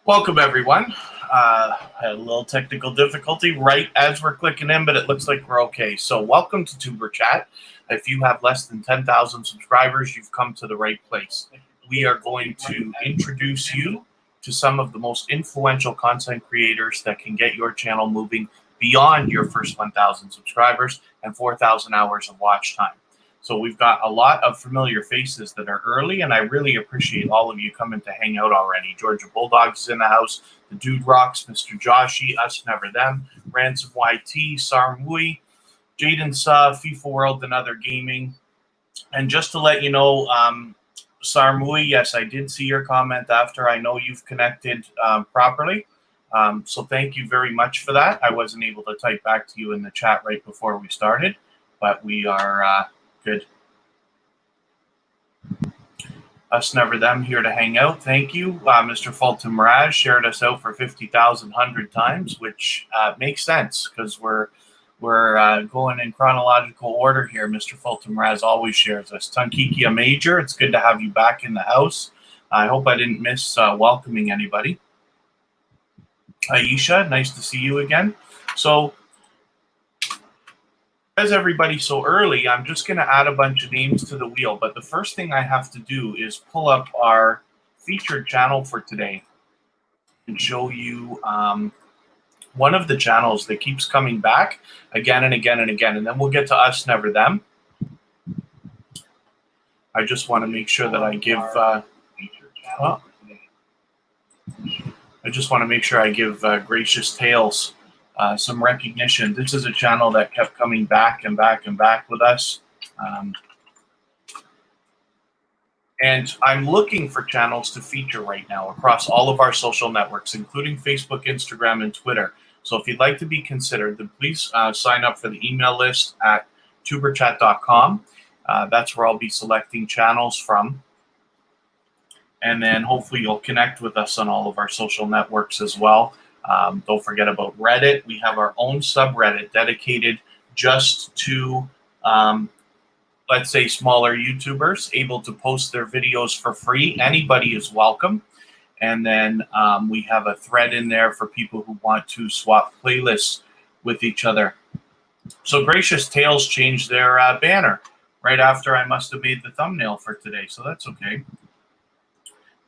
Welcome, everyone. Had a little technical difficulty right as we're clicking in, but it looks like we're okay. So welcome to Tuber Chat. If you have less than 10,000 subscribers, you've come to the right place. We are going to introduce you to some of the most influential content creators that can get your channel moving beyond your first 1,000 subscribers and 4,000 hours of watch time. So we've got a lot of familiar faces that are early, and I really appreciate all of you coming to hang out already. Georgia Bulldogs is in the house, the Dude Rocks, Mr. Joshy, Us Never Them, Ransom YT, Sarmui, Jaden Sa, FIFA World, and Other Gaming. And just to let you know, Sarmui, yes, I did see your comment after. I know you've connected properly. So thank you very much for that. I wasn't able to type back to you in the chat right before we started, but we are... good. Us Never Them here to hang out. Thank you. Mr. Fulton Mirage shared us out for 50,000 times, which makes sense because we're going in chronological order here. Mr. Fulton Mirage always shares us. Tunkikia Major, it's good to have you back in the house. I hope I didn't miss welcoming anybody. Aisha, nice to see you again. So, as everybody's so early, I'm just going to add a bunch of names to the wheel. But the first thing I have to do is pull up our featured channel for today and show you one of the channels that keeps coming back again and again and again. And then we'll get to Us Never Them. I just want to make sure that I give... Gracious Tales some recognition. This is a channel that kept coming back and back and back with us. And I'm looking for channels to feature right now across all of our social networks, including Facebook, Instagram, and Twitter. So if you'd like to be considered, then please sign up for the email list at tuberchat.com. That's where I'll be selecting channels from. And then hopefully you'll connect with us on all of our social networks as well. Don't forget about Reddit. We have our own subreddit dedicated just to, let's say, smaller YouTubers able to post their videos for free. Anybody is welcome. And then we have a thread in there for people who want to swap playlists with each other. So Gracious Tales changed their banner right after I must have made the thumbnail for today. So that's okay.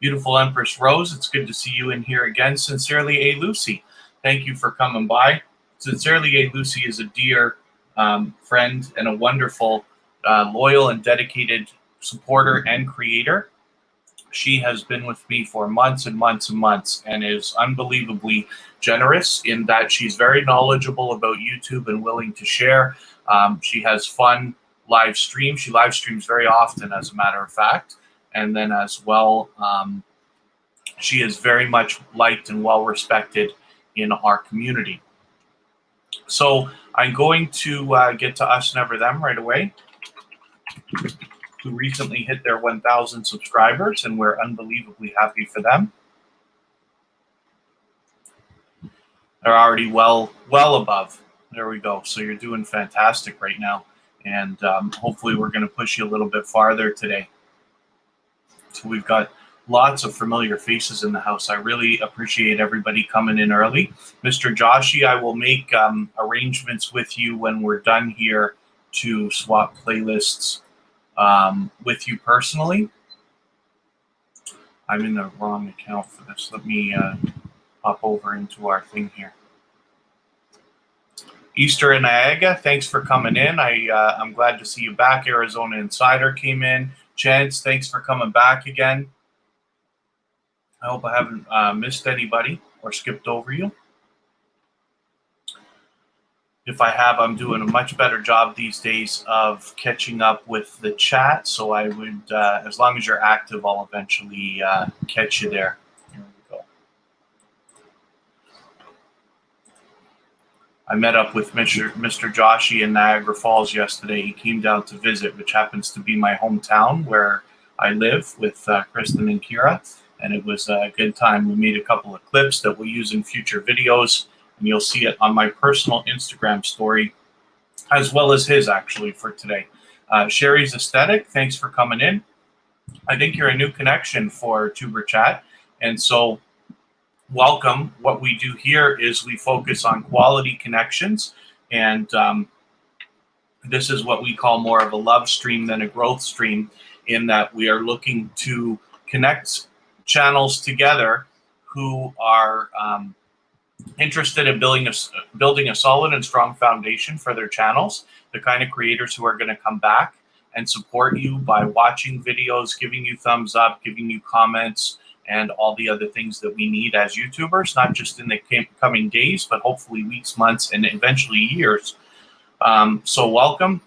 Beautiful Empress Rose, it's good to see you in here again. Sincerely, A. Lucy, thank you for coming by. Sincerely, A. Lucy is a dear friend and a wonderful, loyal and dedicated supporter and creator. She has been with me for months and months and months and is unbelievably generous in that she's very knowledgeable about YouTube and willing to share. She has fun live streams. She live streams very often, as a matter of fact. And then as well, she is very much liked and well respected in our community. So I'm going to get to Us Never Them right away, who recently hit their 1,000 subscribers, and we're unbelievably happy for them. They're already well above. There we go. So you're doing fantastic right now. And hopefully we're going to push you a little bit farther today. So we've got lots of familiar faces in the house. I really appreciate everybody coming in early. Mr. Joshy, I will make arrangements with you when we're done here to swap playlists with you personally. I'm in the wrong account for this. Let me hop over into our thing here. Easter and Niagara, thanks for coming in. I'm glad to see you back. Arizona Insider came in. Chance, thanks for coming back again. I hope I haven't missed anybody or skipped over you. If I have, I'm doing a much better job these days of catching up with the chat. So I would, as long as you're active, I'll eventually catch you there. Here we go. I met up with Mr. Joshy in Niagara Falls yesterday. He came down to visit, which happens to be my hometown where I live with Kristen and Kira. And it was a good time. We made a couple of clips that we'll use in future videos. And you'll see it on my personal Instagram story, as well as his, actually, for today. Sherry's Aesthetic, thanks for coming in. I think you're a new connection for Tuber Chat. And so welcome. What we do here is we focus on quality connections, and this is what we call more of a love stream than a growth stream, in that we are looking to connect channels together who are interested in building a solid and strong foundation for their channels, the kind of creators who are going to come back and support you by watching videos, giving you thumbs up, giving you comments, and all the other things that we need as YouTubers, not just in the coming days, but hopefully weeks, months, and eventually years. So welcome,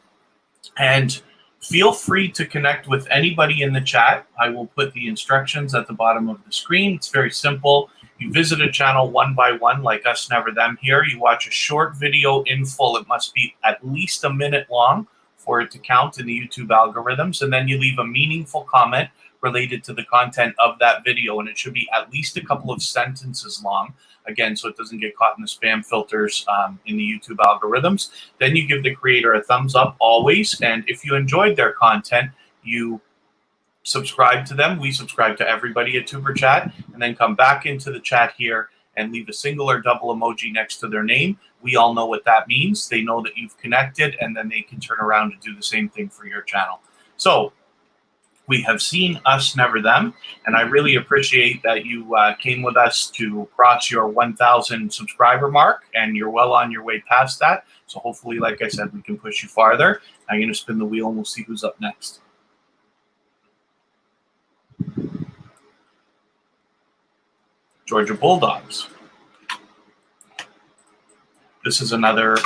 and feel free to connect with anybody in the chat. I will put the instructions at the bottom of the screen. It's very simple. You visit a channel one by one, like us, never them here. You watch a short video in full. It must be at least a minute long for it to count in the YouTube algorithms. And then you leave a meaningful comment related to the content of that video. And it should be at least a couple of sentences long, again, so it doesn't get caught in the spam filters in the YouTube algorithms. Then you give the creator a thumbs up always. And if you enjoyed their content, you subscribe to them. We subscribe to everybody at Tuber Chat, and then come back into the chat here and leave a single or double emoji next to their name. We all know what that means. They know that you've connected, and then they can turn around and do the same thing for your channel. So we have seen us, never them, and I really appreciate that you came with us to cross your 1,000 subscriber mark, and you're well on your way past that. So hopefully, like I said, we can push you farther. I'm going to spin the wheel, and we'll see who's up next. Georgia Bulldogs. This is another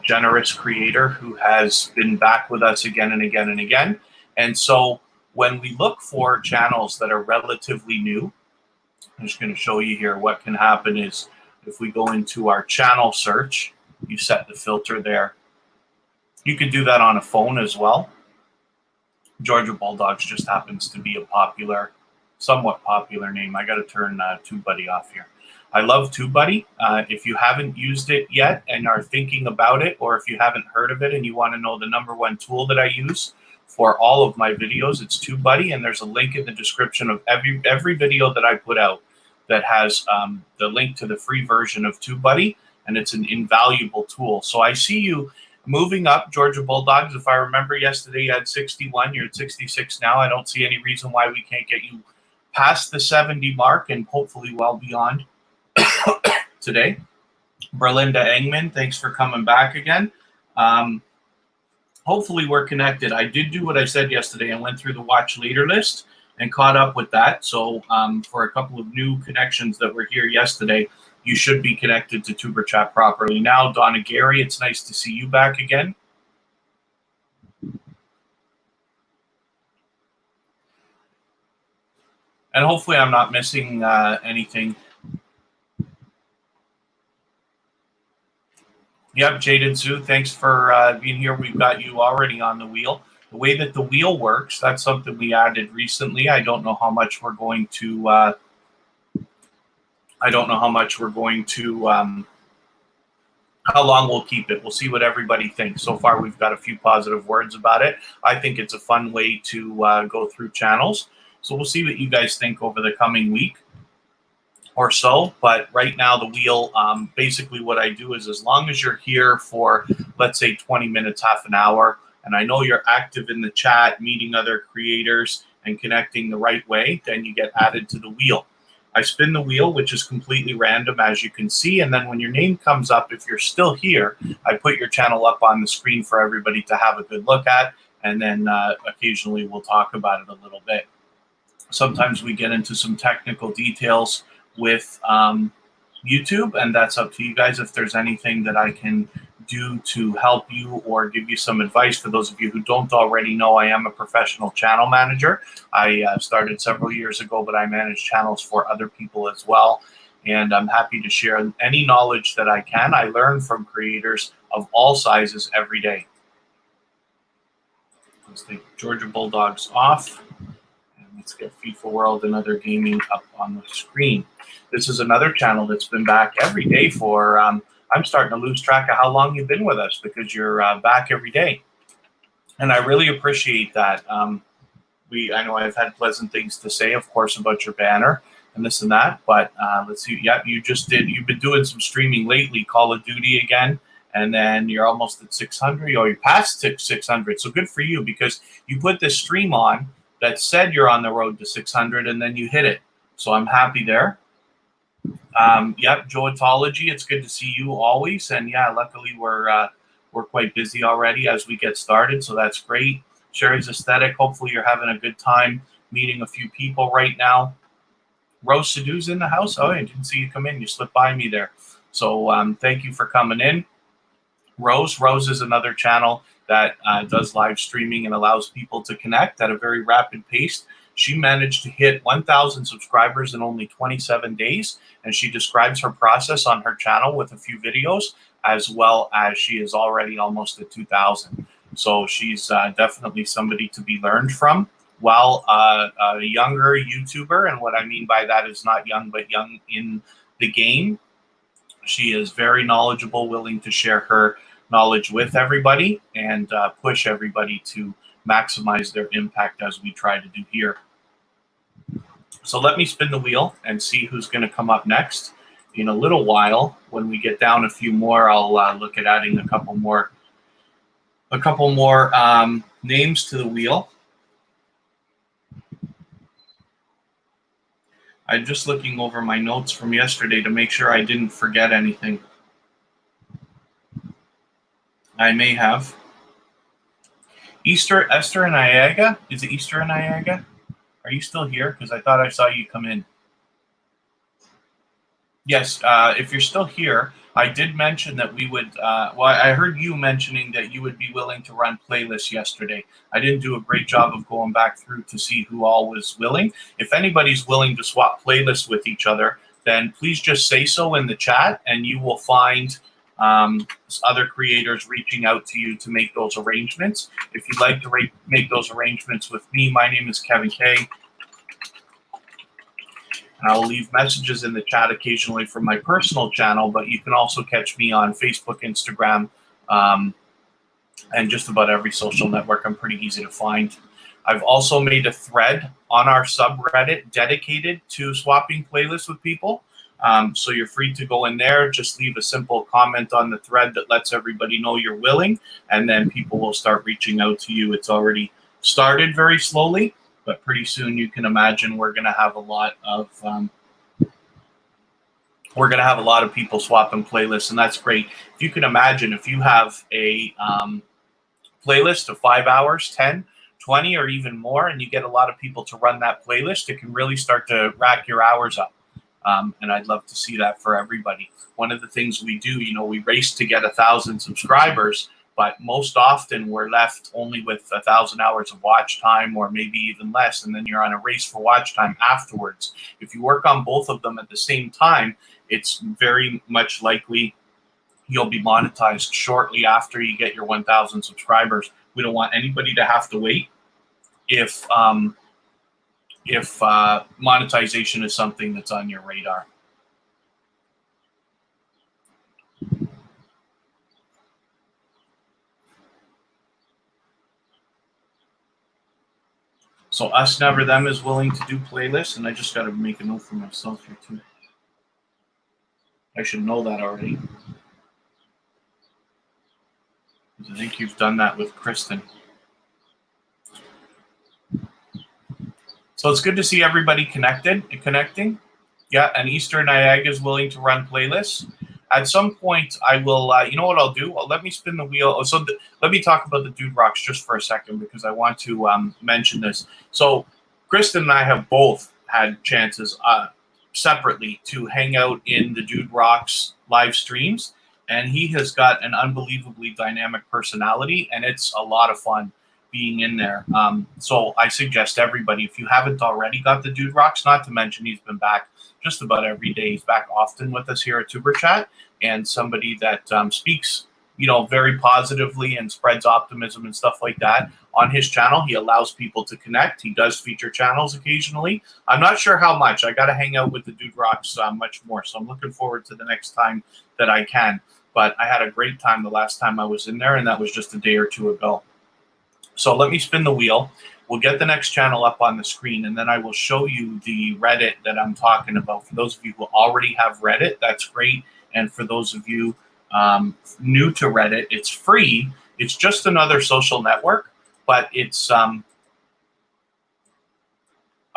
generous creator who has been back with us again and again and again. And so when we look for channels that are relatively new, I'm just going to show you here what can happen is if we go into our channel search, you set the filter there. You can do that on a phone as well. Georgia Bulldogs just happens to be a popular, somewhat popular name. I got to turn TubeBuddy off here. I love TubeBuddy. If you haven't used it yet and are thinking about it, or if you haven't heard of it and you want to know the #1 tool that I use for all of my videos, it's TubeBuddy, and there's a link in the description of every video that I put out that has the link to the free version of TubeBuddy, and it's an invaluable tool. So I see you moving up, Georgia Bulldogs. If I remember yesterday, you had 61. You're at 66 now. I don't see any reason why we can't get you past the 70 mark and hopefully well beyond today. Berlinda Engman, thanks for coming back again. Hopefully we're connected. I did do what I said yesterday. I went through the watch later list and caught up with that. So for a couple of new connections that were here yesterday, you should be connected to Tuber Chat properly now. Donna Gary, it's nice to see you back again. And hopefully I'm not missing anything. Yep, Jaden Sue, thanks for being here. We've got you already on the wheel. The way that the wheel works, that's something we added recently. I don't know how much we're going to how long we'll keep it. We'll see what everybody thinks. So far, we've got a few positive words about it. I think it's a fun way to go through channels. So we'll see what you guys think over the coming week or so. But right now, the wheel, basically what I do is as long as you're here for, let's say, 20 minutes, half an hour, and I know you're active in the chat, meeting other creators and connecting the right way, then you get added to the wheel. I spin the wheel, which is completely random, as you can see. And then when your name comes up, if you're still here, I put your channel up on the screen for everybody to have a good look at. And then occasionally we'll talk about it a little bit. Sometimes we get into some technical details with YouTube, and that's up to you guys. If there's anything that I can do to help you or give you some advice, for those of you who don't already know, I am a professional channel manager. I started several years ago, but I manage channels for other people as well. And I'm happy to share any knowledge that I can. I learn from creators of all sizes every day. Let's take Georgia Bulldogs off. Let's get FIFA World and Other Gaming up on the screen. This is another channel that's been back every day for, I'm starting to lose track of how long you've been with us, because you're back every day. And I really appreciate that. I know I've had pleasant things to say, of course, about your banner. and this and that. But let's see. Yeah, you've been doing some streaming lately, Call of Duty again, and then you're almost at 600. Oh, you're past 600. So good for you, because you put this stream on that said you're on the road to 600, and then you hit it. So I'm happy there. Yep, Joetology, it's good to see you always. And yeah, luckily we're quite busy already as we get started, so that's great. Sherry's Aesthetic, hopefully you're having a good time meeting a few people right now. Rose Sadoo's in the house. Oh, I didn't see you come in. You slipped by me there. So thank you for coming in. Rose is another channel that does live streaming and allows people to connect at a very rapid pace. She managed to hit 1,000 subscribers in only 27 days, and she describes her process on her channel with a few videos, as well as she is already almost at 2,000. So she's definitely somebody to be learned from. While a younger YouTuber, and what I mean by that is not young, but young in the game, she is very knowledgeable, willing to share her knowledge with everybody and push everybody to maximize their impact, as we try to do here. So let me spin the wheel and see who's going to come up next. In a little while, when we get down a few more, I'll look at adding a couple more names to the wheel. I'm just looking over my notes from yesterday to make sure I didn't forget anything. I may have. Esther and Iaga? Is it Easter and Iaga? Are you still here? Because I thought I saw you come in. Yes, if you're still here, I did mention that we would, well, I heard you mentioning that you would be willing to run playlists yesterday. I didn't do a great job of going back through to see who all was willing. If anybody's willing to swap playlists with each other, then please just say so in the chat, and you will find other creators reaching out to you to make those arrangements. If you'd like to make those arrangements with me, my name is Kevin K. And I'll leave messages in the chat occasionally from my personal channel, but you can also catch me on Facebook, Instagram, and just about every social network. I'm pretty easy to find. I've also made a thread on our subreddit dedicated to swapping playlists with people. So you're free to go in there, just leave a simple comment on the thread that lets everybody know you're willing, and then people will start reaching out to you. It's already started very slowly, but pretty soon you can imagine we're going to have a lot of people swapping playlists, and that's great. If you can imagine, if you have a playlist of 5 hours, 10, 20, or even more, and you get a lot of people to run that playlist, it can really start to rack your hours up. And I'd love to see that for everybody. One of the things we do, we race to get 1,000 subscribers, but most often we're left only with 1,000 hours of watch time, or maybe even less, and then you're on a race for watch time afterwards. If you work on both of them at the same time, it's very much likely you'll be monetized shortly after you get your 1,000 subscribers. We don't want anybody to have to wait if monetization is something that's on your radar. So Us Never Them is willing to do playlists, and I just got to make a note for myself here too. I should know that already. I think you've done that with Kristen. So it's good to see everybody connecting. Yeah, and Easter Niagara is willing to run playlists. At some point, I will, you know what I'll do? Let me spin the wheel. Let me talk about the Dude Rocks just for a second, because I want to mention this. So Kristen and I have both had chances separately to hang out in the Dude Rocks live streams, and he has got an unbelievably dynamic personality, and it's a lot of fun being in there. So I suggest everybody, if you haven't already got the Dude Rocks, not to mention he's been back just about every day. He's back often with us here at Tuber Chat, and somebody that speaks, very positively and spreads optimism and stuff like that. On his channel, he allows people to connect. He does feature channels occasionally. I'm not sure how much. I got to hang out with the Dude Rocks much more, so I'm looking forward to the next time that I can. But I had a great time the last time I was in there, and that was just a day or two ago. So let me spin the wheel. We'll get the next channel up on the screen, and then I will show you the Reddit that I'm talking about. For those of you who already have Reddit, that's great. And for those of you new to Reddit, it's free. It's just another social network, but it's a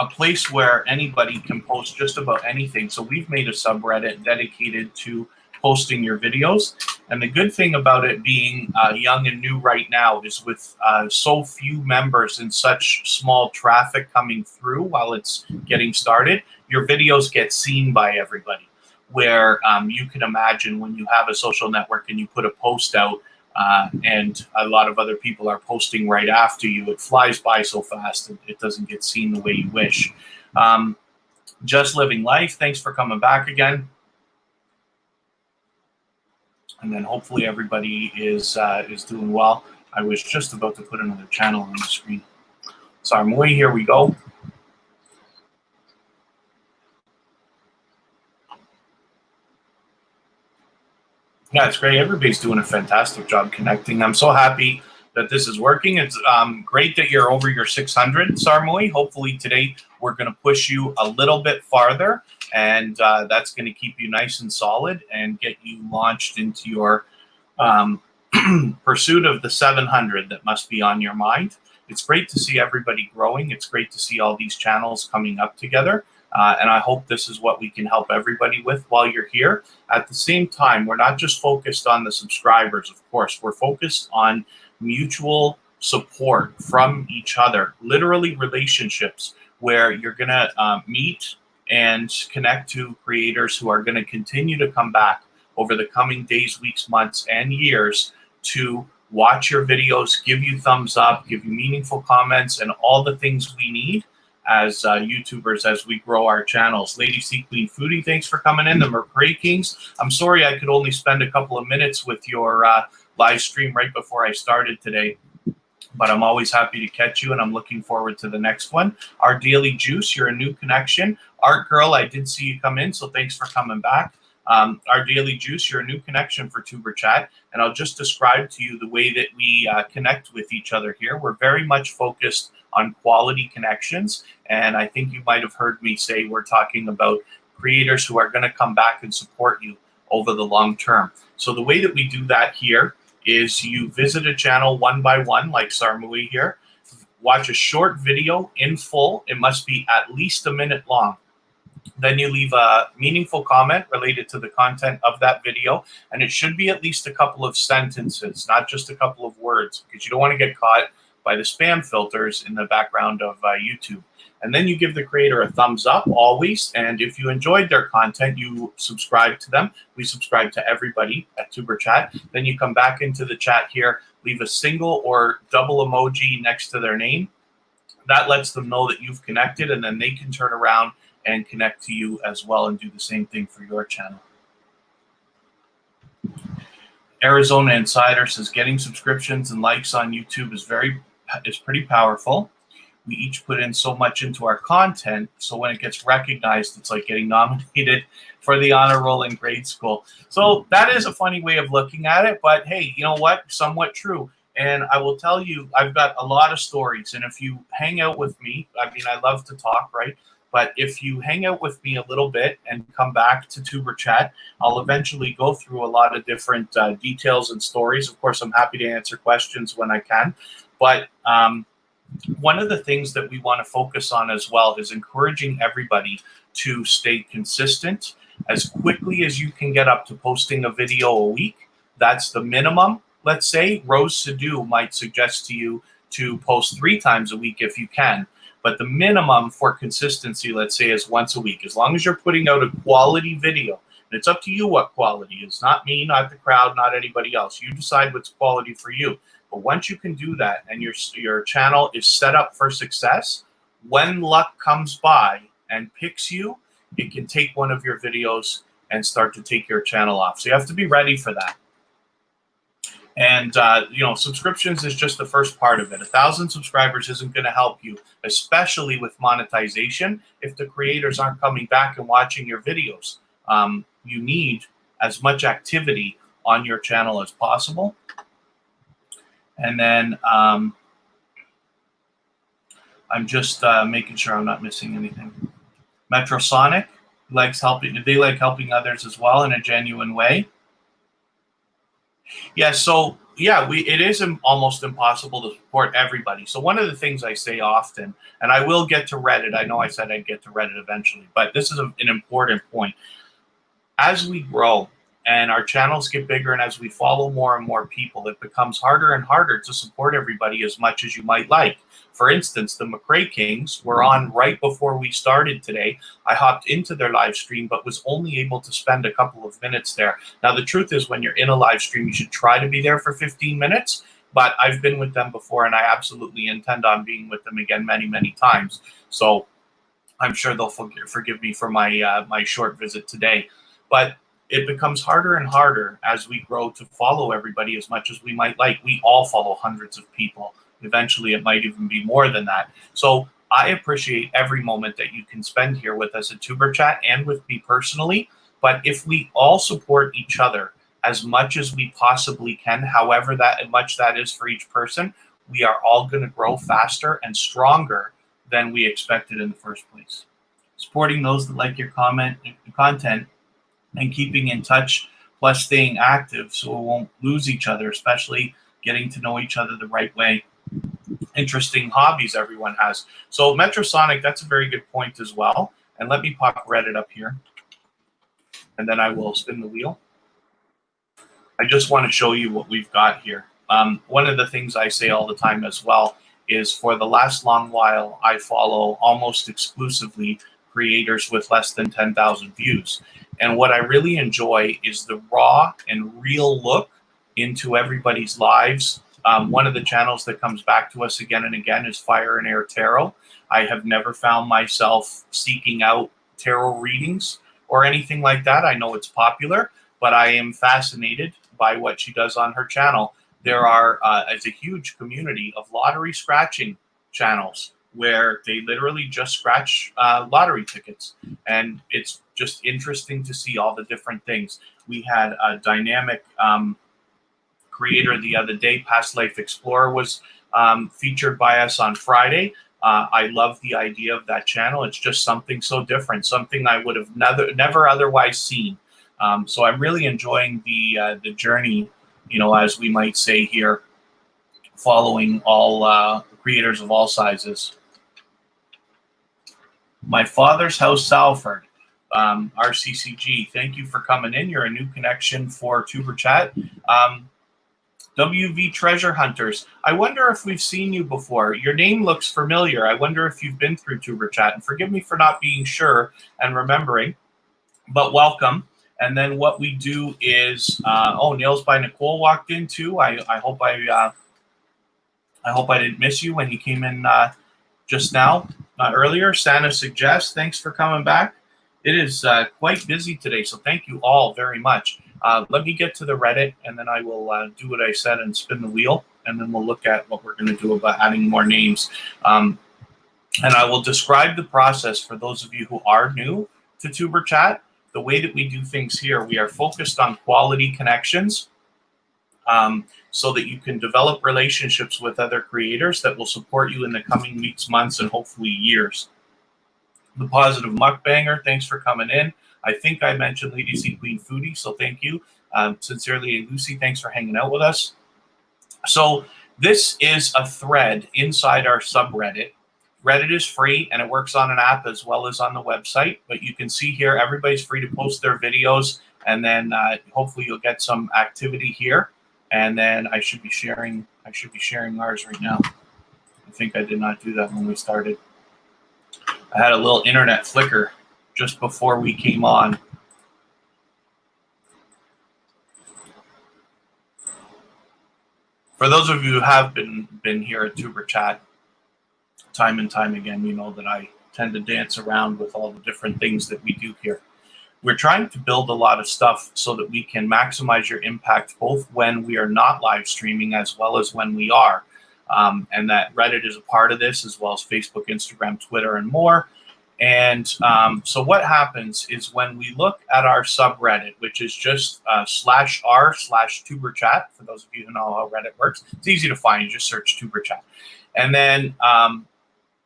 place where anybody can post just about anything. So we've made a subreddit dedicated to posting your videos. And the good thing about it being young and new right now is with so few members and such small traffic coming through while it's getting started, your videos get seen by everybody. Where you can imagine when you have a social network and you put a post out and a lot of other people are posting right after you, it flies by so fast and it doesn't get seen the way you wish. Just living life, thanks for coming back again. And then hopefully everybody is doing well. I was just about to put another channel on the screen. Sorry, Moy, here we go. Yeah, it's great. Everybody's doing a fantastic job connecting. I'm so happy that this is working. It's great that you're over your 600, Sarmoy. Hopefully today we're going to push you a little bit farther, and that's going to keep you nice and solid and get you launched into your pursuit of the 700 that must be on your mind. It's great to see everybody growing. It's great to see all these channels coming up together. And I hope this is what we can help everybody with while you're here. At the same time, we're not just focused on the subscribers, of course. We're focused on mutual support from each other, literally relationships where you're going to meet and connect to creators who are going to continue to come back over the coming days, weeks, months, and years to watch your videos, give you thumbs up, give you meaningful comments, and all the things we need as YouTubers as we grow our channels. Lady C Queen Foodie, thanks for coming in. The Mercury Kings, I'm sorry I could only spend a couple of minutes with your live stream right before I started today, but I'm always happy to catch you, and I'm looking forward to the next one. Our Daily Juice, you're a new connection. Art Girl, I did see you come in, so thanks for coming back. Our Daily Juice, you're a new connection for Tuber Chat, and I'll just describe to you the way that we connect with each other here. We're very much focused on quality connections, and I think you might have heard me say we're talking about creators who are going to come back and support you over the long term. So the way that we do that here is you visit a channel one by one, like Sarmui here, watch a short video in full. It must be at least a minute long. Then you leave a meaningful comment related to the content of that video, and it should be at least a couple of sentences, not just a couple of words, because you don't want to get caught by the spam filters in the background of YouTube. And then you give the creator a thumbs up always, and if you enjoyed their content, you subscribe to them. We subscribe to everybody at Tuber Chat. Then you come back into the chat here, leave a single or double emoji next to their name. That lets them know that you've connected, and then they can turn around and connect to you as well and do the same thing for your channel. Arizona Insider says getting subscriptions and likes on YouTube is pretty powerful. We each put in so much into our content, so when it gets recognized, it's like getting nominated for the honor roll in grade school. So that is a funny way of looking at it, but hey, you know what? Somewhat true. And I will tell you, I've got a lot of stories, and if you hang out with me, I mean, I love to talk, right? But if you hang out with me a little bit and come back to Tuber Chat, I'll eventually go through a lot of different details and stories. Of course, I'm happy to answer questions when I can. But one of the things that we want to focus on as well is encouraging everybody to stay consistent. As quickly as you can get up to posting a video a week, that's the minimum. Let's say Rose Sadu might suggest to you to post 3 times a week if you can. But the minimum for consistency, let's say, is once a week. As long as you're putting out a quality video, and it's up to you what quality is. Not me, not the crowd, not anybody else. You decide what's quality for you. But once you can do that and your channel is set up for success, when luck comes by and picks you, it can take one of your videos and start to take your channel off. So you have to be ready for that. And, you know, subscriptions is just the first part of it. 1,000 subscribers isn't going to help you, especially with monetization, if the creators aren't coming back and watching your videos. You need as much activity on your channel as possible. And then I'm just making sure I'm not missing anything. Metrosonic likes helping. They like helping others as well in a genuine way. Yeah, so yeah, it is almost impossible to support everybody. So one of the things I say often, and I will get to Reddit. I know I said I'd get to Reddit eventually, but this is an important point. As we grow and our channels get bigger and as we follow more and more people, it becomes harder and harder to support everybody as much as you might like. For instance, the McRae Kings were on right before we started today. I hopped into their live stream, but was only able to spend a couple of minutes there. Now, the truth is, when you're in a live stream, you should try to be there for 15 minutes. But I've been with them before, and I absolutely intend on being with them again many, many times. So I'm sure they'll forgive me for my my short visit today. But it becomes harder and harder as we grow to follow everybody as much as we might like. We all follow hundreds of people. Eventually, it might even be more than that. So I appreciate every moment that you can spend here with us at Tuber Chat and with me personally. But if we all support each other as much as we possibly can, however much that is for each person, we are all going to grow faster and stronger than we expected in the first place. Supporting those that like your content and keeping in touch, plus staying active so we won't lose each other, especially getting to know each other the right way. Interesting hobbies everyone has. So Metrosonic, that's a very good point as well. And let me pop Reddit up here, and then I will spin the wheel. I just want to show you what we've got here. One of the things I say all the time as well is, for the last long while, I follow almost exclusively creators with less than 10,000 views. And what I really enjoy is the raw and real look into everybody's lives. One of the channels that comes back to us again and again is Fire and Air Tarot. I have never found myself seeking out tarot readings or anything like that. I know it's popular, but I am fascinated by what she does on her channel. There is a huge community of lottery scratching channels where they literally just scratch lottery tickets. And it's just interesting to see all the different things. We had a dynamic creator the other day, Past Life Explorer, was featured by us on Friday. I love the idea of that channel. It's just something so different, something I would have never otherwise seen. So I'm really enjoying the journey, as we might say here, following all creators of all sizes. My Father's House, Salford, RCCG, thank you for coming in. You're a new connection for Tuber Chat. WV Treasure Hunters, I wonder if we've seen you before. Your name looks familiar. I wonder if you've been through Tuber Chat. And forgive me for not being sure and remembering, but welcome. And then what we do is, Nails by Nicole walked in too. I hope I didn't miss you when you came in just now, earlier. Santa Suggests, thanks for coming back. It is quite busy today, so thank you all very much. Let me get to the Reddit, and then I will do what I said and spin the wheel, and then we'll look at what we're going to do about adding more names. And I will describe the process for those of you who are new to Tuber Chat. The way that we do things here, we are focused on quality connections, so that you can develop relationships with other creators that will support you in the coming weeks, months, and hopefully years. The Positive Mukbanger, thanks for coming in. I think I mentioned Lady C Queen Foodie, so thank you. Sincerely, Lucy, thanks for hanging out with us. So this is a thread inside our subreddit. Reddit is free, and it works on an app as well as on the website. But you can see here, everybody's free to post their videos, and then hopefully you'll get some activity here. And then I should be sharing ours right now. I think I did not do that when we started. I had a little internet flicker just before we came on. For those of you who have been here at Tuber Chat time and time again, you know that I tend to dance around with all the different things that we do here. We're trying to build a lot of stuff so that we can maximize your impact both when we are not live streaming as well as when we are. And that Reddit is a part of this, as well as Facebook, Instagram, Twitter, and more. And so what happens is when we look at our subreddit, which is just /r/TuberChat, for those of you who know how Reddit works, it's easy to find. You just search Tuber Chat. And then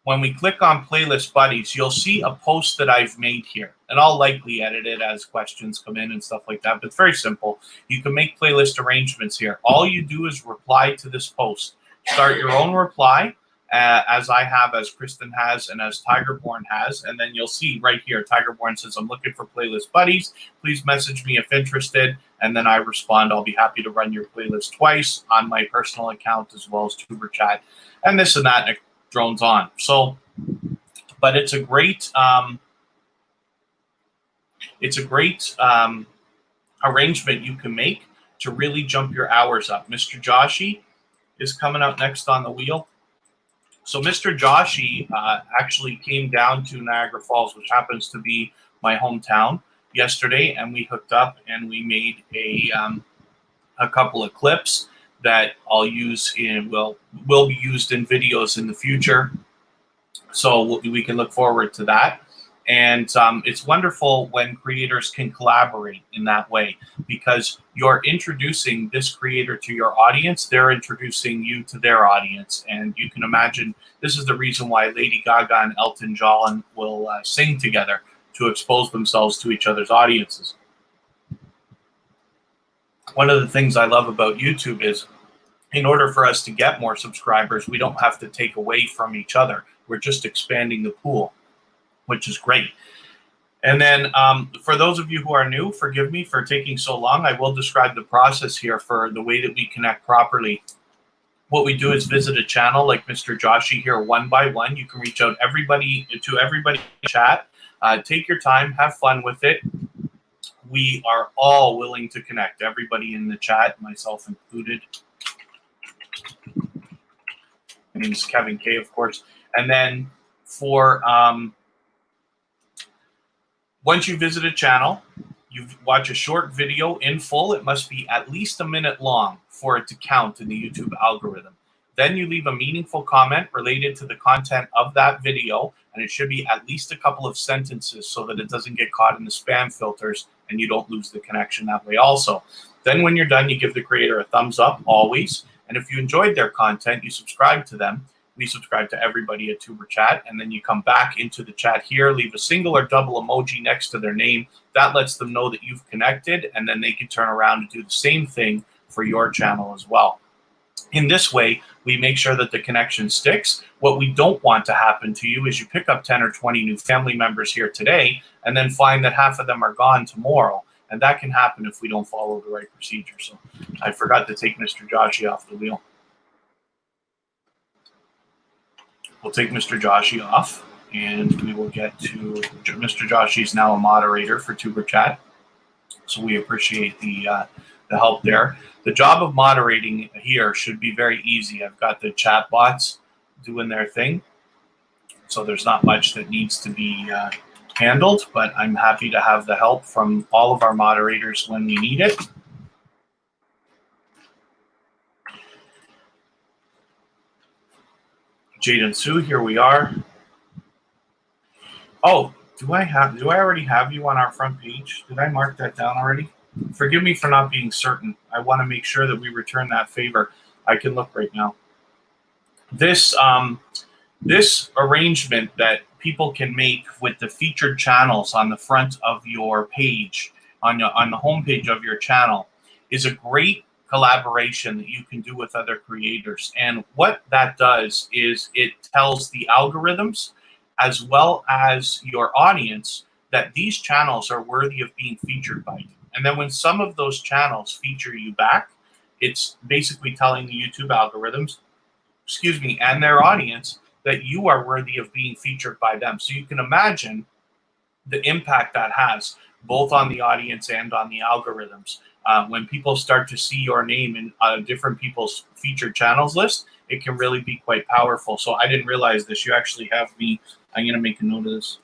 when we click on Playlist Buddies, you'll see a post that I've made here. And I'll likely edit it as questions come in and stuff like that. But it's very simple. You can make playlist arrangements here. All you do is reply to this post. Start your own reply, as I have, as Kristen has, and as Tigerborn has. And then you'll see right here, Tigerborn says, I'm looking for Playlist Buddies. Please message me if interested. And then I respond, I'll be happy to run your playlist twice on my personal account as well as Tuber Chat. And this and that, and it drones on. So, but it's a great arrangement you can make to really jump your hours up. Mr. Joshi is coming up next on the wheel. So Mr. Joshi actually came down to Niagara Falls, which happens to be my hometown, yesterday, and we hooked up and we made a couple of clips that I'll use in will be used in videos in the future. So we can look forward to that. And it's wonderful when creators can collaborate in that way, because you're introducing this creator to your audience, they're introducing you to their audience. And you can imagine this is the reason why Lady Gaga and Elton John will sing together, to expose themselves to each other's audiences. One of the things I love about YouTube is, in order for us to get more subscribers, we don't have to take away from each other. We're just expanding the pool, which is great. And then for those of you who are new, forgive me for taking so long. I will describe the process here for the way that we connect properly. What we do is visit a channel like Mr. Joshi here, one by one. You can reach out to everybody in chat. Take your time, have fun with it. We are all willing to connect, everybody in the chat, myself included. My name is Kevin K, of course. And then for once you visit a channel, you watch a short video in full. It must be at least a minute long for it to count in the YouTube algorithm. Then you leave a meaningful comment related to the content of that video, and it should be at least a couple of sentences so that it doesn't get caught in the spam filters and you don't lose the connection that way also. Then when you're done, you give the creator a thumbs up always. And if you enjoyed their content, you subscribe to them. We subscribe to everybody at Tuber Chat, and then you come back into the chat here, leave a single or double emoji next to their name. That lets them know that you've connected, and then they can turn around and do the same thing for your channel as well. In this way, we make sure that the connection sticks. What we don't want to happen to you is you pick up 10 or 20 new family members here today and then find that half of them are gone tomorrow. And that can happen if we don't follow the right procedure. So I forgot to take Mr. Joshi off the wheel. We'll take Mr. Joshi off, and we will get to Mr. Joshi is now a moderator for Tuber Chat. So we appreciate the help there. The job of moderating here should be very easy. I've got the chat bots doing their thing, so there's not much that needs to be handled, but I'm happy to have the help from all of our moderators when we need it. Jaden Sue, here we are. Oh, do I already have you on our front page? Did I mark that down already? Forgive me for not being certain. I want to make sure that we return that favor. I can look right now. This this arrangement that people can make with the featured channels on the front of your page, on the home page of your channel, is a great collaboration that you can do with other creators. And what that does is it tells the algorithms as well as your audience that these channels are worthy of being featured by you. And then when some of those channels feature you back, it's basically telling the YouTube algorithms, excuse me, and their audience that you are worthy of being featured by them. So you can imagine the impact that has both on the audience and on the algorithms. When people start to see your name in different people's featured channels list, it can really be quite powerful. So I didn't realize this. You actually have me. I'm going to make a note of this.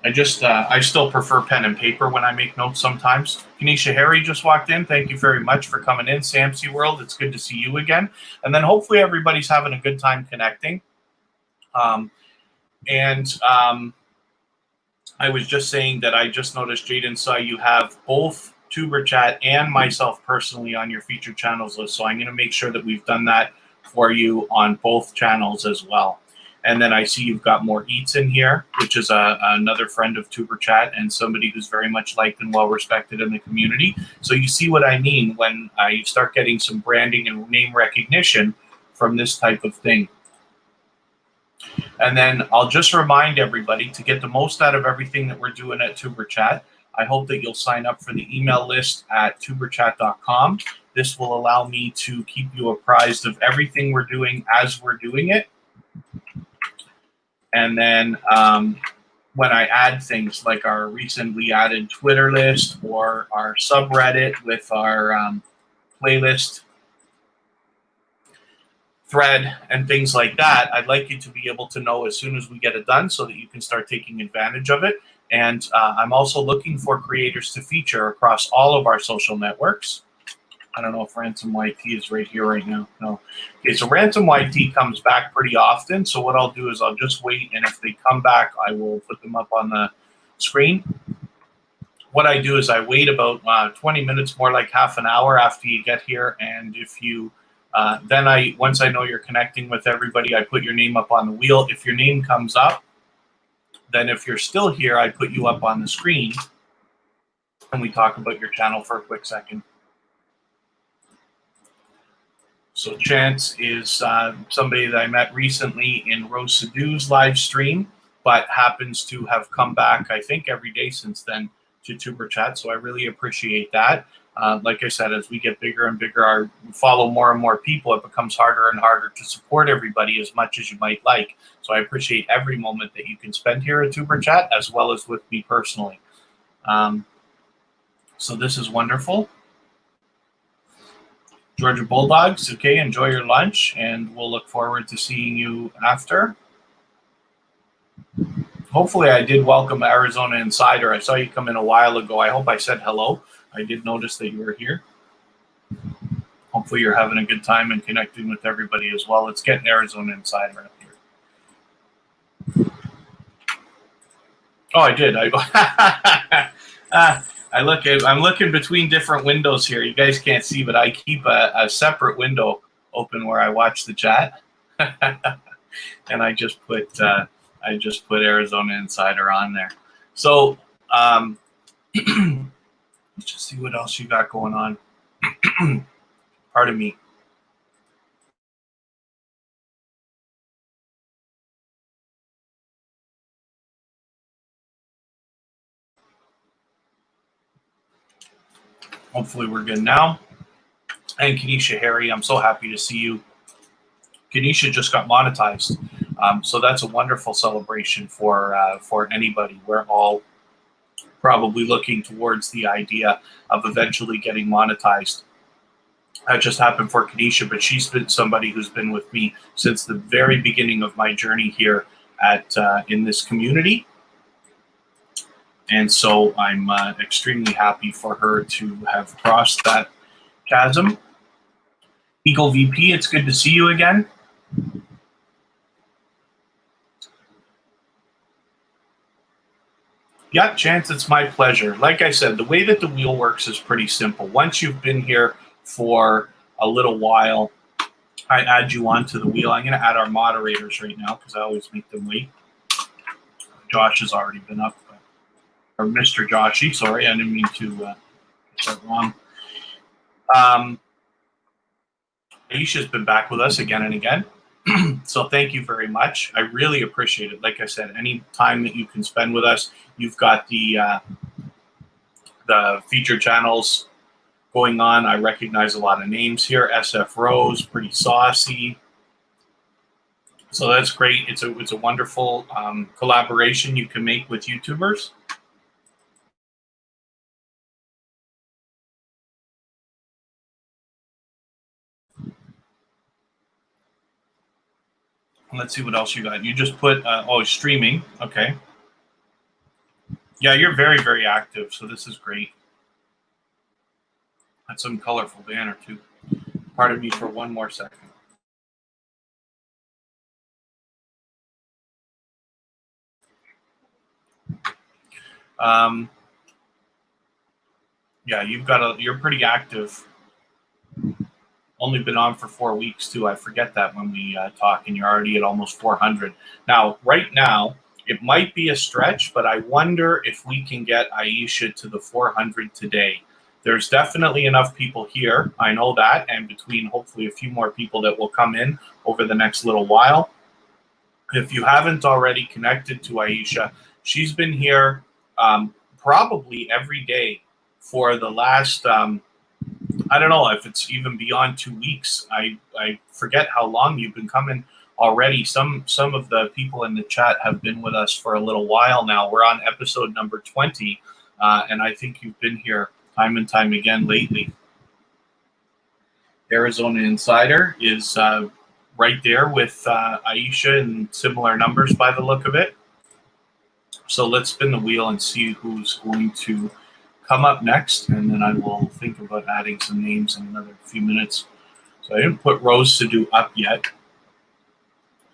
I still prefer pen and paper when I make notes sometimes. Kanisha Harry just walked in. Thank you very much for coming in. Samsy World, it's good to see you again. And then hopefully everybody's having a good time connecting. I was just saying that I just noticed, Jaden, saw you have both Tuber Chat and myself personally on your featured channels list. So I'm going to make sure that we've done that for you on both channels as well. And then I see you've got more Eats in here, which is another friend of Tuber Chat and somebody who's very much liked and well respected in the community. So you see what I mean when you start getting some branding and name recognition from this type of thing. And then I'll just remind everybody to get the most out of everything that we're doing at Tuber Chat. I hope that you'll sign up for the email list at tuberchat.com. This will allow me to keep you apprised of everything we're doing as we're doing it. And then when I add things like our recently added Twitter list or our subreddit with our playlist thread and things like that, I'd like you to be able to know as soon as we get it done so that you can start taking advantage of it. And I'm also looking for creators to feature across all of our social networks. I don't know if Ransom YT is right here right now. No. Okay, so Ransom YT comes back pretty often. So what I'll do is I'll just wait, and if they come back, I will put them up on the screen. What I do is I wait about 20 minutes, more like half an hour after you get here. And if you then once I know you're connecting with everybody, I put your name up on the wheel. If your name comes up, then if you're still here, I put you up on the screen and we talk about your channel for a quick second. So Chance is somebody that I met recently in Rose Sadoo's live stream, but happens to have come back, I think, every day since then to Tuber Chat. So I really appreciate that. Like I said, as we get bigger and bigger, follow more and more people, it becomes harder and harder to support everybody as much as you might like. So I appreciate every moment that you can spend here at Tuber Chat, as well as with me personally. So this is wonderful. Georgia Bulldogs, okay, enjoy your lunch, and we'll look forward to seeing you after. Hopefully I did welcome Arizona Insider. I saw you come in a while ago. I hope I said hello. I did notice that you were here. Hopefully you're having a good time and connecting with everybody as well. Let's get Arizona Insider up here. Oh, I did. I'm looking between different windows here. You guys can't see, but I keep a separate window open where I watch the chat. And I just put Arizona Insider on there. So let's just see what else you got going on. Pardon me. Hopefully we're good now. And Kenesha Harry, I'm so happy to see you. Kenesha just got monetized. So that's a wonderful celebration for anybody. We're all probably looking towards the idea of eventually getting monetized. That just happened for Kenesha, but she's been somebody who's been with me since the very beginning of my journey here at in this community. And so I'm extremely happy for her to have crossed that chasm. Eagle VP, it's good to see you again. Yeah, Chance, it's my pleasure. Like I said, the way that the wheel works is pretty simple. Once you've been here for a little while, I add you onto the wheel. I'm going to add our moderators right now because I always make them wait. Josh has already been up. Or Mr. Joshy, sorry, I didn't mean to get that wrong. Aisha's been back with us again and again. So thank you very much. I really appreciate it. Like I said, any time that you can spend with us, you've got the feature channels going on. I recognize a lot of names here. SF Rose, pretty saucy. So that's great. It's a wonderful collaboration you can make with YouTubers. Let's see what else you got. You just put, streaming. Okay. Yeah, you're very, very active, so this is great. That's some colorful banner, too. Pardon me for one more second. Yeah, you're pretty active. Only been on for 4 weeks too. I forget that when we talk, and you're already at almost 400. Now, right now, it might be a stretch, but I wonder if we can get Aisha to the 400 today. There's definitely enough people here. I know that, and between hopefully a few more people that will come in over the next little while. If you haven't already connected to Aisha, she's been here probably every day for the last I don't know if it's even beyond 2 weeks. I forget how long you've been coming already. Some of the people in the chat have been with us for a little while now. We're on episode number 20, and I think you've been here time and time again lately. Arizona Insider is right there with Aisha and similar numbers by the look of it. So let's spin the wheel and see who's going to come up next, and then I will think about adding some names in another few minutes. So I didn't put Rose to do up yet.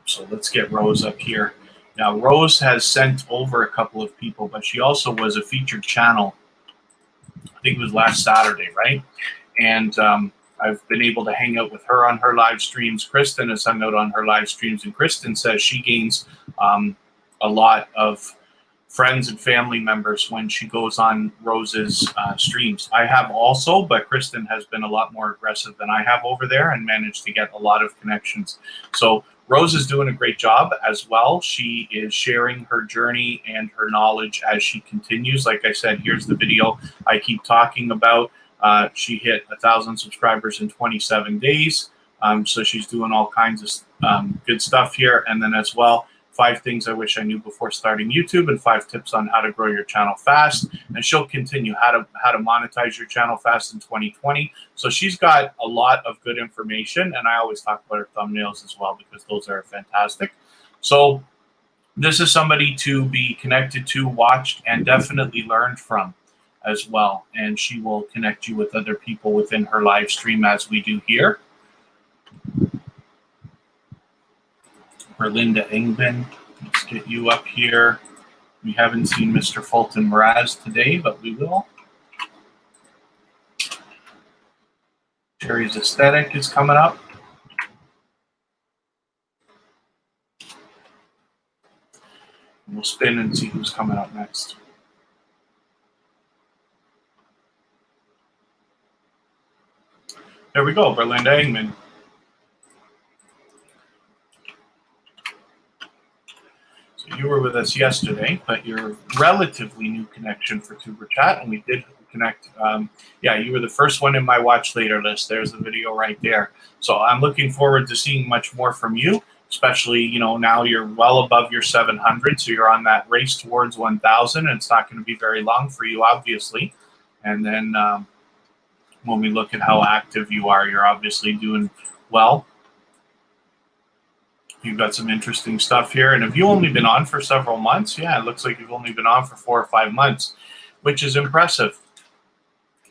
So let's get Rose up here. Now, Rose has sent over a couple of people, but she also was a featured channel. I think it was last Saturday, right? And I've been able to hang out with her on her live streams. Kristen has hung out on her live streams, and Kristen says she gains a lot of friends and family members when she goes on Rose's streams. I have also, but Kristen has been a lot more aggressive than I have over there and managed to get a lot of connections. So Rose is doing a great job as well. She is sharing her journey and her knowledge as she continues. Like I said, here's the video I keep talking about. She hit 1,000 subscribers in 27 days. So she's doing all kinds of good stuff here. And then as well, 5 things I wish I knew before starting YouTube, and 5 tips on how to grow your channel fast. And she'll continue how to monetize your channel fast in 2020. So she's got a lot of good information, and I always talk about her thumbnails as well because those are fantastic. So this is somebody to be connected to, watched, and definitely learned from as well. And she will connect you with other people within her live stream as we do here. Berlinda Engman, let's get you up here. We haven't seen Mr. Fulton Mraz today, but we will. Sherry's Aesthetic is coming up. We'll spin and see who's coming up next. There we go, Berlinda Engman. You were with us yesterday, but you're a relatively new connection for Tuber Chat, and we did connect. Yeah, you were the first one in my watch later list. There's the video right there. So I'm looking forward to seeing much more from you, especially, you know, now you're well above your 700, so you're on that race towards 1,000, and it's not going to be very long for you, obviously. And then when we look at how active you are, you're obviously doing well. You've got some interesting stuff here. And have you only been on for several months? Yeah, it looks like you've only been on for 4 or 5 months, which is impressive.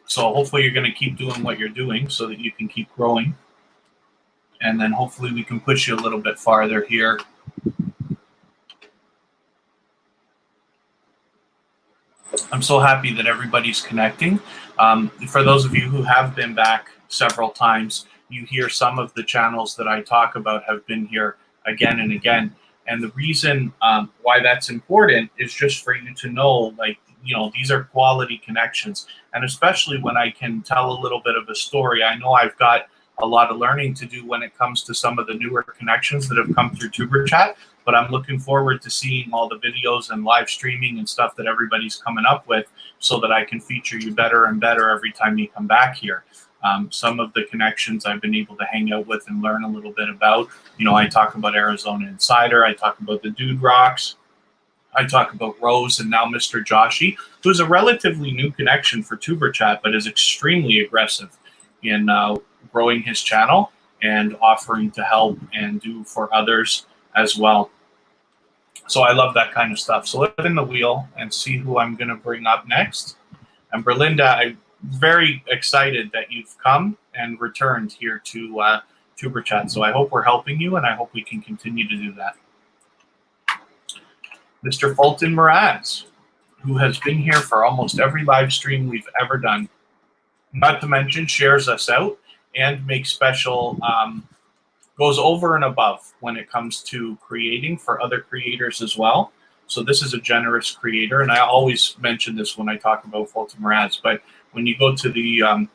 So hopefully you're going to keep doing what you're doing so that you can keep growing. And then hopefully we can push you a little bit farther here. I'm so happy that everybody's connecting. For those of you who have been back several times, you hear some of the channels that I talk about have been here again and again. And the reason why that's important is just for you to know, like, you know, these are quality connections. And especially when I can tell a little bit of a story, I know I've got a lot of learning to do when it comes to some of the newer connections that have come through Tuber Chat, but I'm looking forward to seeing all the videos and live streaming and stuff that everybody's coming up with so that I can feature you better and better every time you come back here. Some of the connections I've been able to hang out with and learn a little bit about. You know, I talk about Arizona Insider, I talk about the Dude Rocks, I talk about Rose, and now Mr. Joshi, who's a relatively new connection for Tuber Chat, but is extremely aggressive in growing his channel and offering to help and do for others as well. So I love that kind of stuff. So let's spin the wheel and see who I'm going to bring up next. And Berlinda, I'm very excited that you've come and returned here to Tuber Chat. So I hope we're helping you, and I hope we can continue to do that. Mr. Fulton Mraz, who has been here for almost every live stream we've ever done. Not to mention shares us out and makes special, goes over and above when it comes to creating for other creators as well. So this is a generous creator, and I always mention this when I talk about Fulton Mraz, but when you go to the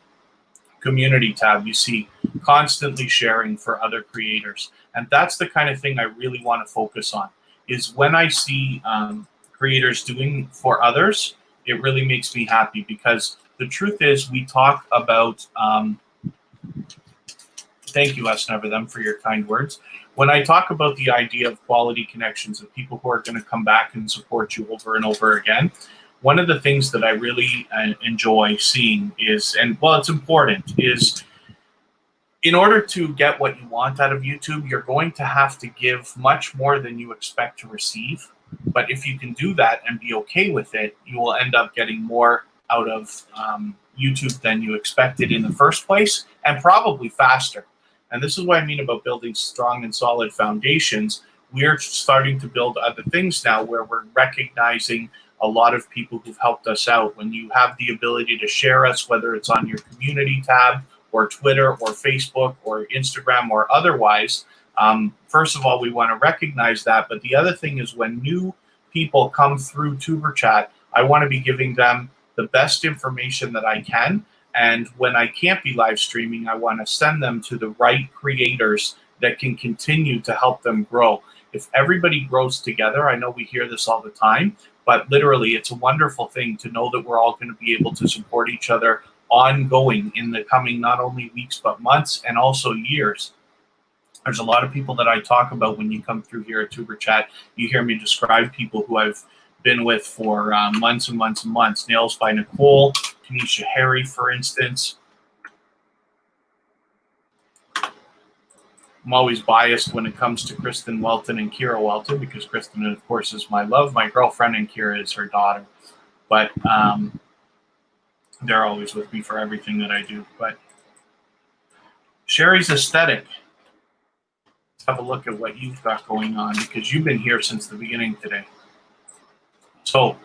community tab, you see constantly sharing for other creators. And that's the kind of thing I really want to focus on, is when I see creators doing for others, it really makes me happy, because the truth is we talk about, thank you, us never them, for your kind words. When I talk about the idea of quality connections and people who are going to come back and support you over and over again, one of the things that I really enjoy seeing is, and well, it's important, is in order to get what you want out of YouTube, you're going to have to give much more than you expect to receive. But if you can do that and be okay with it, you will end up getting more out of YouTube than you expected in the first place, and probably faster. And this is what I mean about building strong and solid foundations. We're starting to build other things now where we're recognizing a lot of people who've helped us out. When you have the ability to share us, whether it's on your community tab or Twitter or Facebook or Instagram or otherwise, first of all, we want to recognize that. But the other thing is, when new people come through Tuber Chat, I want to be giving them the best information that I can. And when I can't be live streaming, I want to send them to the right creators that can continue to help them grow. If everybody grows together, I know we hear this all the time, but literally it's a wonderful thing to know that we're all going to be able to support each other ongoing in the coming not only weeks, but months and also years. There's a lot of people that I talk about when you come through here at Tuber Chat. You hear me describe people who I've been with for months and months and months. Nails by Nicole, Tanisha Harry, for instance. I'm always biased when it comes to Kristen Welton and Kira Welton, because Kristen, of course, is my love, my girlfriend, and Kira is her daughter. But they're always with me for everything that I do. But Sherry's aesthetic. Let's have a look at what you've got going on, because you've been here since the beginning today. So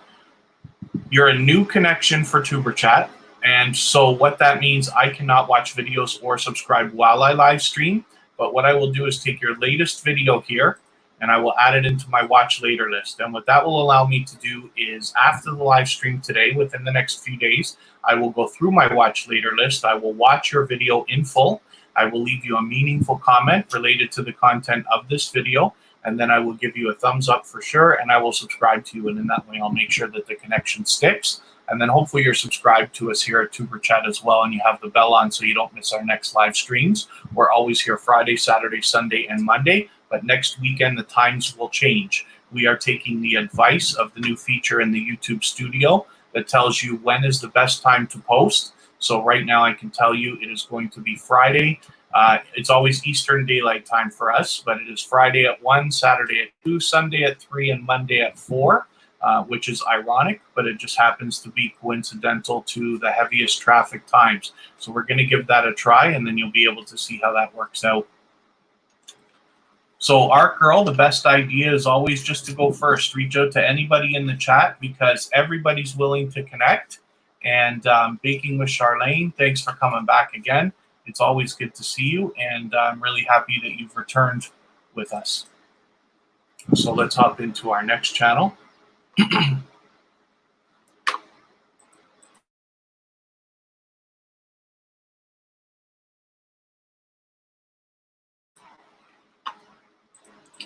you're a new connection for Tuber Chat. And so what that means, I cannot watch videos or subscribe while I live stream. But what I will do is take your latest video here and I will add it into my watch later list. And what that will allow me to do is, after the live stream today, within the next few days, I will go through my watch later list. I will watch your video in full. I will leave you a meaningful comment related to the content of this video. And then I will give you a thumbs up for sure, and I will subscribe to you. And in that way, I'll make sure that the connection sticks. And then hopefully you're subscribed to us here at Tuber Chat as well, and you have the bell on so you don't miss our next live streams. We're always here Friday, Saturday, Sunday, and Monday. But next weekend, the times will change. We are taking the advice of the new feature in the YouTube studio that tells you when is the best time to post. So right now I can tell you it is going to be Friday. It's always Eastern Daylight Time for us, but it is Friday at 1, Saturday at 2, Sunday at 3, and Monday at 4, which is ironic, but it just happens to be coincidental to the heaviest traffic times. So we're going to give that a try, and then you'll be able to see how that works out. So Art Girl, the best idea is always just to go first. Reach out to anybody in the chat, because everybody's willing to connect. And Baking with Charlene, thanks for coming back again. It's always good to see you, and I'm really happy that you've returned with us. So let's hop into our next channel.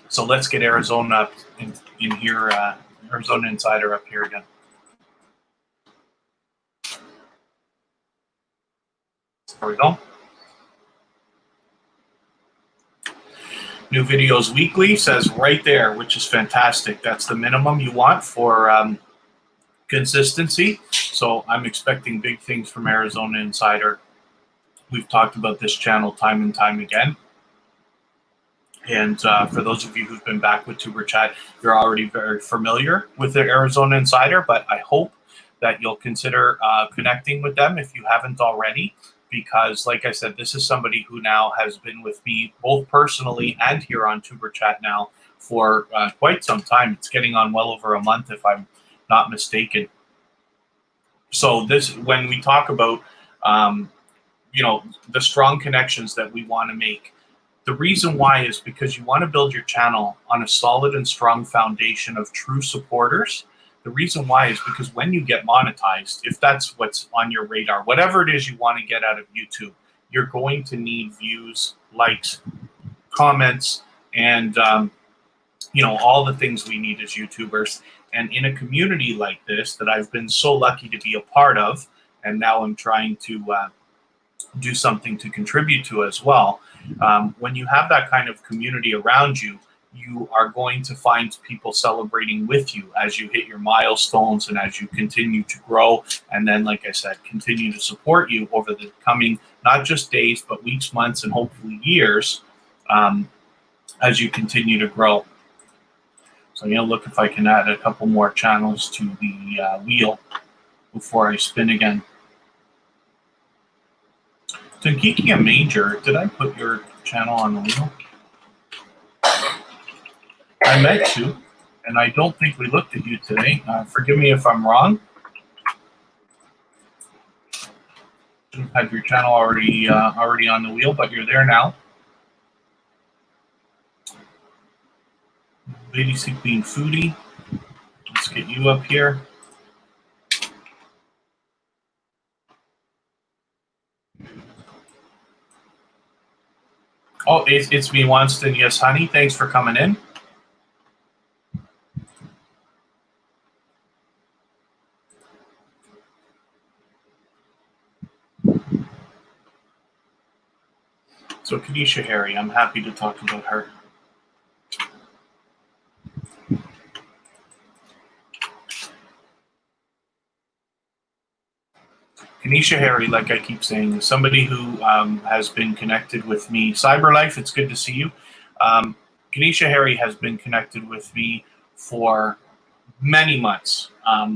So let's get Arizona up in here, Arizona Insider up here again. There we go. New videos weekly, says right there, which is fantastic. That's the minimum you want for consistency. So I'm expecting big things from Arizona Insider. We've talked about this channel time and time again. And for those of you who've been back with Tuber Chat, you're already very familiar with the Arizona Insider, but I hope that you'll consider connecting with them if you haven't already. Because, like I said, this is somebody who now has been with me both personally and here on Tuber Chat now for quite some time. It's getting on well over a month, if I'm not mistaken. So this, when we talk about, the strong connections that we want to make, the reason why is because you want to build your channel on a solid and strong foundation of true supporters. The reason why is because when you get monetized, if that's what's on your radar, whatever it is you want to get out of YouTube, you're going to need views, likes, comments, and all the things we need as YouTubers. And in a community like this that I've been so lucky to be a part of, and now I'm trying to do something to contribute to as well. When you have that kind of community around you, you are going to find people celebrating with you as you hit your milestones and as you continue to grow. And then, like I said, continue to support you over the coming, not just days, but weeks, months, and hopefully years as you continue to grow. So I'm going to look if I can add a couple more channels to the wheel before I spin again. Tankikia Major, did I put your channel on the wheel? I meant to, and I don't think we looked at you today. Forgive me if I'm wrong. You've had your channel already on the wheel, but you're there now. Lady C Queen Foodie, let's get you up here. Oh, it's me, Wanston. Yes, honey. Thanks for coming in. So Kanisha Harry, I'm happy to talk about her. Kanisha Harry, like I keep saying, is somebody who has been connected with me. Cyberlife, it's good to see you. Kanisha Harry has been connected with me for many months.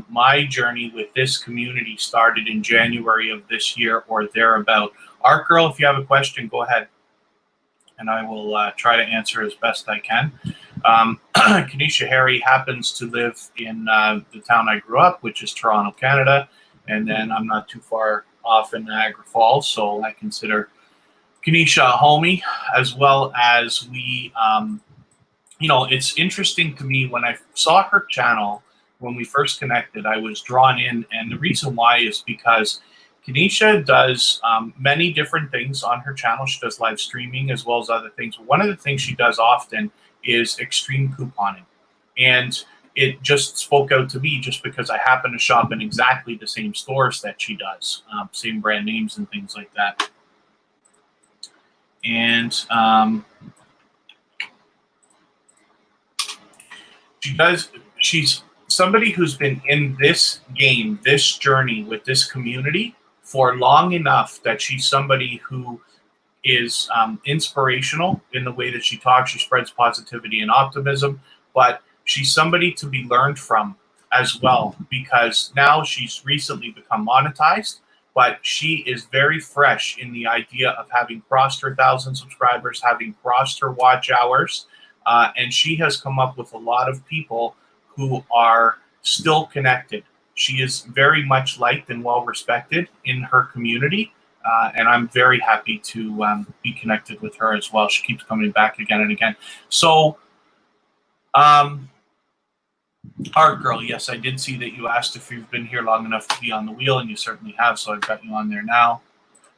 My journey with this community started in January of this year or thereabout. Art Girl, if you have a question, go ahead, and I will try to answer as best I can. Kanisha Harry happens to live in the town I grew up, which is Toronto, Canada. And then I'm not too far off in Niagara Falls, so I consider Kanisha a homie, as well as we, it's interesting to me when I saw her channel, when we first connected, I was drawn in, and the reason why is because Kanisha does many different things on her channel. She does live streaming as well as other things. One of the things she does often is extreme couponing. And it just spoke out to me just because I happen to shop in exactly the same stores that she does, same brand names and things like that. And she's somebody who's been in this game, this journey with this community for long enough that she's somebody who is inspirational in the way that she talks. She spreads positivity and optimism, but she's somebody to be learned from as well, because now she's recently become monetized, but she is very fresh in the idea of having crossed her 1,000 subscribers, having crossed her watch hours, and she has come up with a lot of people who are still connected. She is very much liked and well respected in her community, and I'm very happy to be connected with her as well. She keeps coming back again and again. So, Art Girl, yes, I did see that you asked if you've been here long enough to be on the wheel, and you certainly have, so I've got you on there now.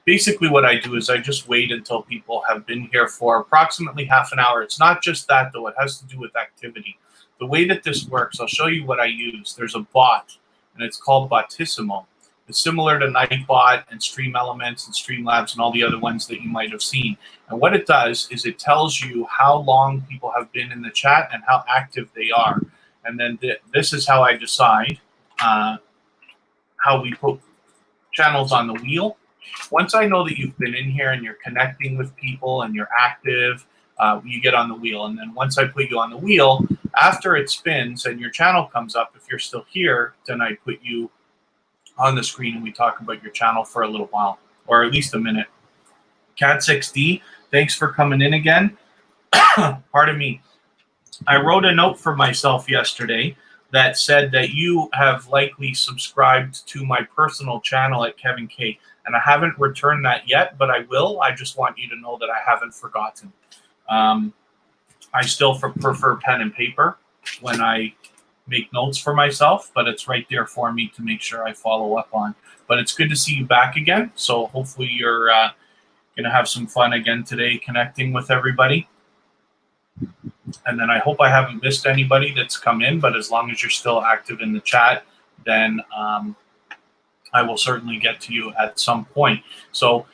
Basically what I do is I just wait until people have been here for approximately half an hour. It's not just that, though. It has to do with activity. The way that this works, I'll show you what I use. There's a bot, and it's called Botissimo. It's similar to Nightbot and Stream Elements and Streamlabs and all the other ones that you might have seen. And what it does is it tells you how long people have been in the chat and how active they are. And then this is how I decide how we put channels on the wheel. Once I know that you've been in here and you're connecting with people and you're active, you get on the wheel. And then once I put you on the wheel, after it spins and your channel comes up, if you're still here, then I put you on the screen and we talk about your channel for a little while, or at least a minute. Cat6D, thanks for coming in again. Pardon me. I wrote a note for myself yesterday that said that you have likely subscribed to my personal channel at Kevin K. And I haven't returned that yet, but I will. I just want you to know that I haven't forgotten. I still prefer pen and paper when I make notes for myself, but it's right there for me to make sure I follow up on. But it's good to see you back again. So hopefully you're going to have some fun again today connecting with everybody. And then I hope I haven't missed anybody that's come in, but as long as you're still active in the chat, then I will certainly get to you at some point. So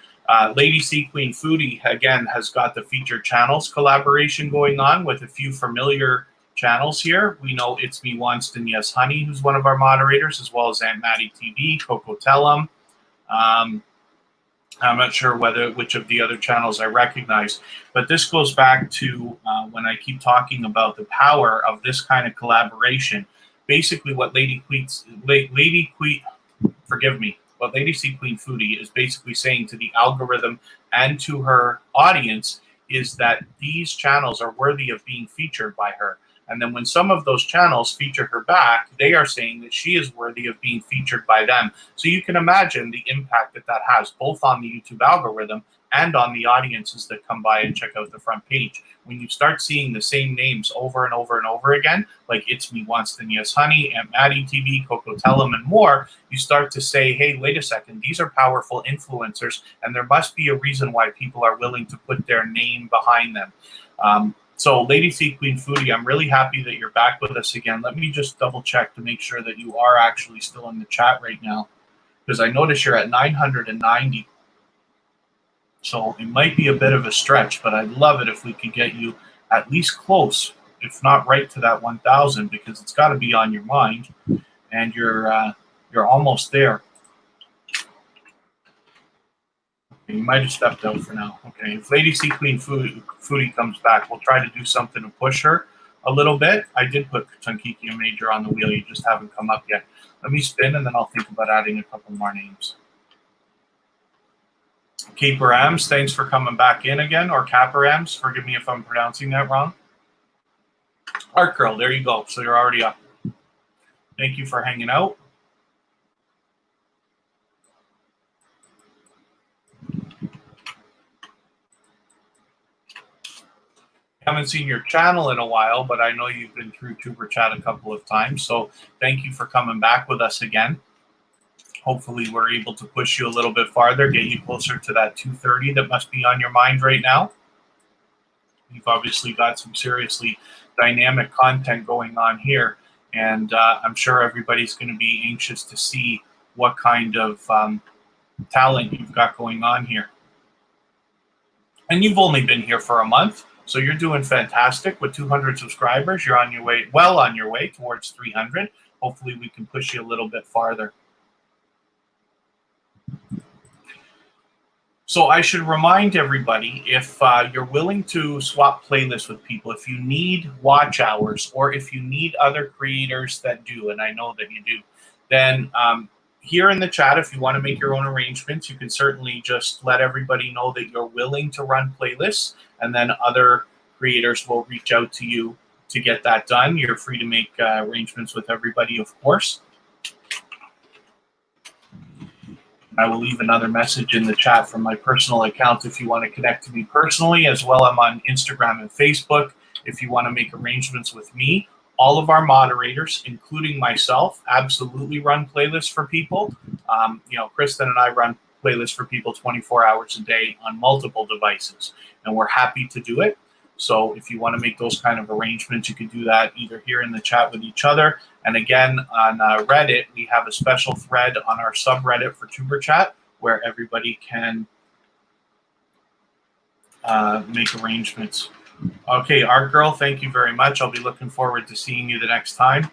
Lady C Queen Foodie, again, has got the featured channels collaboration going on with a few familiar channels here. We know It's Me Wanston Yes Honey, who's one of our moderators, as well as Aunt Maddie TV, Coco Tellum. I'm not sure which of the other channels I recognize, but this goes back to when I keep talking about the power of this kind of collaboration. Basically, what what Lady C Queen Foodie is basically saying to the algorithm and to her audience is that these channels are worthy of being featured by her. And then when some of those channels feature her back, they are saying that she is worthy of being featured by them. So you can imagine the impact that that has both on the YouTube algorithm and on the audiences that come by and check out the front page. When you start seeing the same names over and over and over again, like It's Me Wanston Yes Honey, Aunt Maddie TV, Coco Tellum, and more, you start to say, hey, wait a second, these are powerful influencers, and there must be a reason why people are willing to put their name behind them. So Lady C Queen Foodie, I'm really happy that you're back with us again. Let me just double check to make sure that you are actually still in the chat right now, because I notice you're at 990. So it might be a bit of a stretch, but I'd love it if we could get you at least close, if not right to that 1,000, because it's got to be on your mind, and you're almost there. You might have stepped out for now. Okay, if Lady C Queen Foodie comes back, we'll try to do something to push her a little bit. I did put Tunkiki and Major on the wheel. You just haven't come up yet. Let me spin, and then I'll think about adding a couple more names. Caperams, thanks for coming back in again. Or Caperams, forgive me if I'm pronouncing that wrong. Art Girl, there you go. So you're already up. Thank you for hanging out. Haven't seen your channel in a while, but I know you've been through Tuber Chat a couple of times. So thank you for coming back with us again. Hopefully we're able to push you a little bit farther, get you closer to that 230 that must be on your mind right now. You've obviously got some seriously dynamic content going on here, and I'm sure everybody's going to be anxious to see what kind of talent you've got going on here. And you've only been here for a month, so you're doing fantastic with 200 subscribers. You're on your way, well on your way towards 300. Hopefully we can push you a little bit farther. So I should remind everybody, if you're willing to swap playlists with people, if you need watch hours, or if you need other creators that do, and I know that you do, then here in the chat, if you want to make your own arrangements, you can certainly just let everybody know that you're willing to run playlists, and then other creators will reach out to you to get that done. You're free to make arrangements with everybody, of course. I will leave another message in the chat from my personal account if you want to connect to me personally. As well, I'm on Instagram and Facebook if you want to make arrangements with me. All of our moderators, including myself, absolutely run playlists for people. You know, Kristen and I run playlists for people 24 hours a day on multiple devices, and we're happy to do it. So if you want to make those kind of arrangements, you can do that either here in the chat with each other. And again, on Reddit, we have a special thread on our subreddit for Tuber Chat where everybody can make arrangements. Okay, Art Girl, thank you very much. I'll be looking forward to seeing you the next time.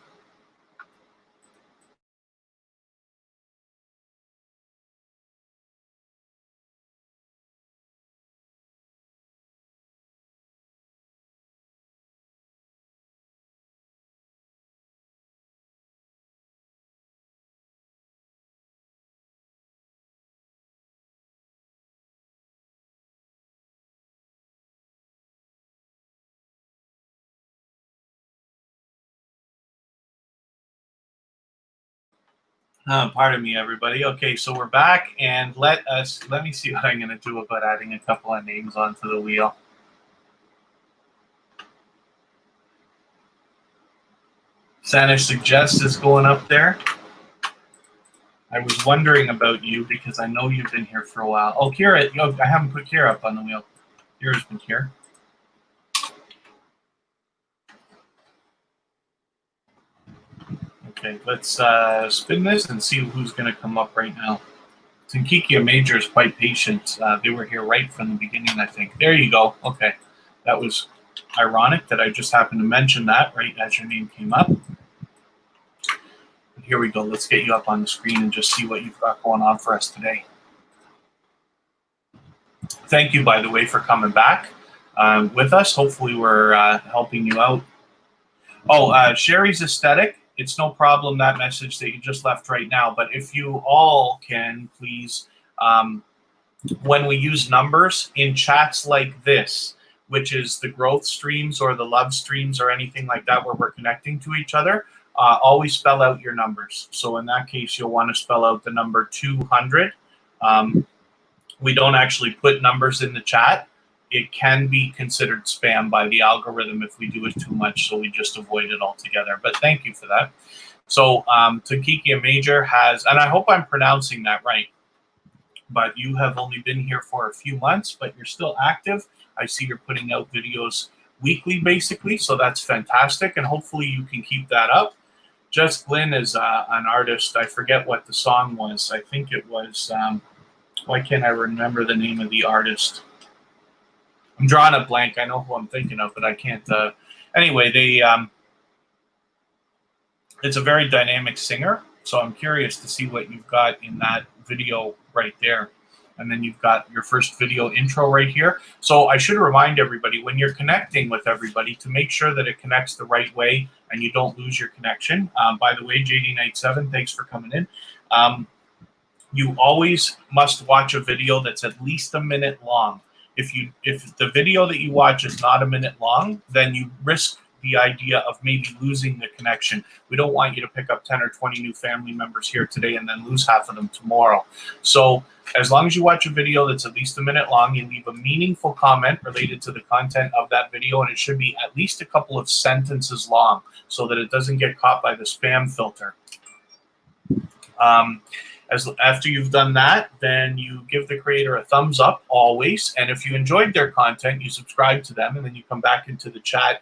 Pardon me, everybody. Okay, so we're back, and let me see what I'm going to do about adding a couple of names onto the wheel. Santa suggests is going up there. I was wondering about you because I know you've been here for a while. Oh, Kira, I haven't put Kira up on the wheel. Kira's been here. Okay, let's spin this and see who's going to come up right now. Tinkikia Major is quite patient. They were here right from the beginning, I think. There you go. Okay, that was ironic that I just happened to mention that right as your name came up. Here we go. Let's get you up on the screen and just see what you've got going on for us today. Thank you, by the way, for coming back with us. Hopefully we're helping you out. Oh, Sherry's Aesthetic. It's no problem, that message that you just left right now. But if you all can, please, when we use numbers in chats like this, which is the growth streams or the love streams or anything like that where we're connecting to each other, always spell out your numbers. So in that case, you'll want to spell out the number 200. We don't actually put numbers in the chat. It can be considered spam by the algorithm if we do it too much, so we just avoid it altogether. But thank you for that. So Tinkikia Major has, and I hope I'm pronouncing that right, but you have only been here for a few months, but you're still active. I see you're putting out videos weekly, basically, so that's fantastic, and hopefully you can keep that up. Just Glynn is an artist. I forget what the song was. I think it was, why can't I remember the name of the artist? I'm drawing a blank. I know who I'm thinking of, but I can't. Anyway, it's a very dynamic singer, so I'm curious to see what you've got in that video right there. And then you've got your first video intro right here. So I should remind everybody, when you're connecting with everybody, to make sure that it connects the right way and you don't lose your connection. By the way, JD Knight 7, thanks for coming in. You always must watch a video that's at least a minute long. If the video that you watch is not a minute long, then you risk the idea of maybe losing the connection. We don't want you to pick up 10 or 20 new family members here today and then lose half of them tomorrow. So as long as you watch a video that's at least a minute long, you leave a meaningful comment related to the content of that video, and it should be at least a couple of sentences long so that it doesn't get caught by the spam filter. After you've done that, then you give the creator a thumbs up always. And if you enjoyed their content, you subscribe to them, and then you come back into the chat.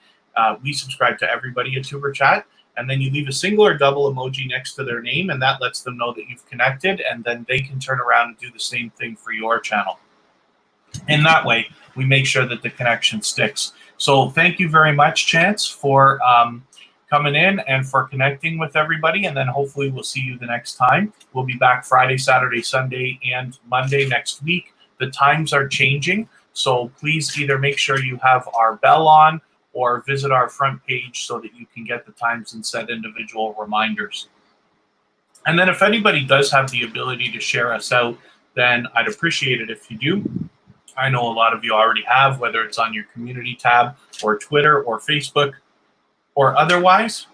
We subscribe to everybody at Tuber Chat. And then you leave a single or double emoji next to their name, and that lets them know that you've connected, and then they can turn around and do the same thing for your channel. In that way, we make sure that the connection sticks. So thank you very much, Chance, for coming in and for connecting with everybody, and then hopefully we'll see you the next time. We'll be back Friday, Saturday, Sunday, and Monday next week. The times are changing, so please either make sure you have our bell on or visit our front page so that you can get the times and set individual reminders. And then if anybody does have the ability to share us out, then I'd appreciate it if you do. I know a lot of you already have, whether it's on your community tab or Twitter or Facebook or otherwise,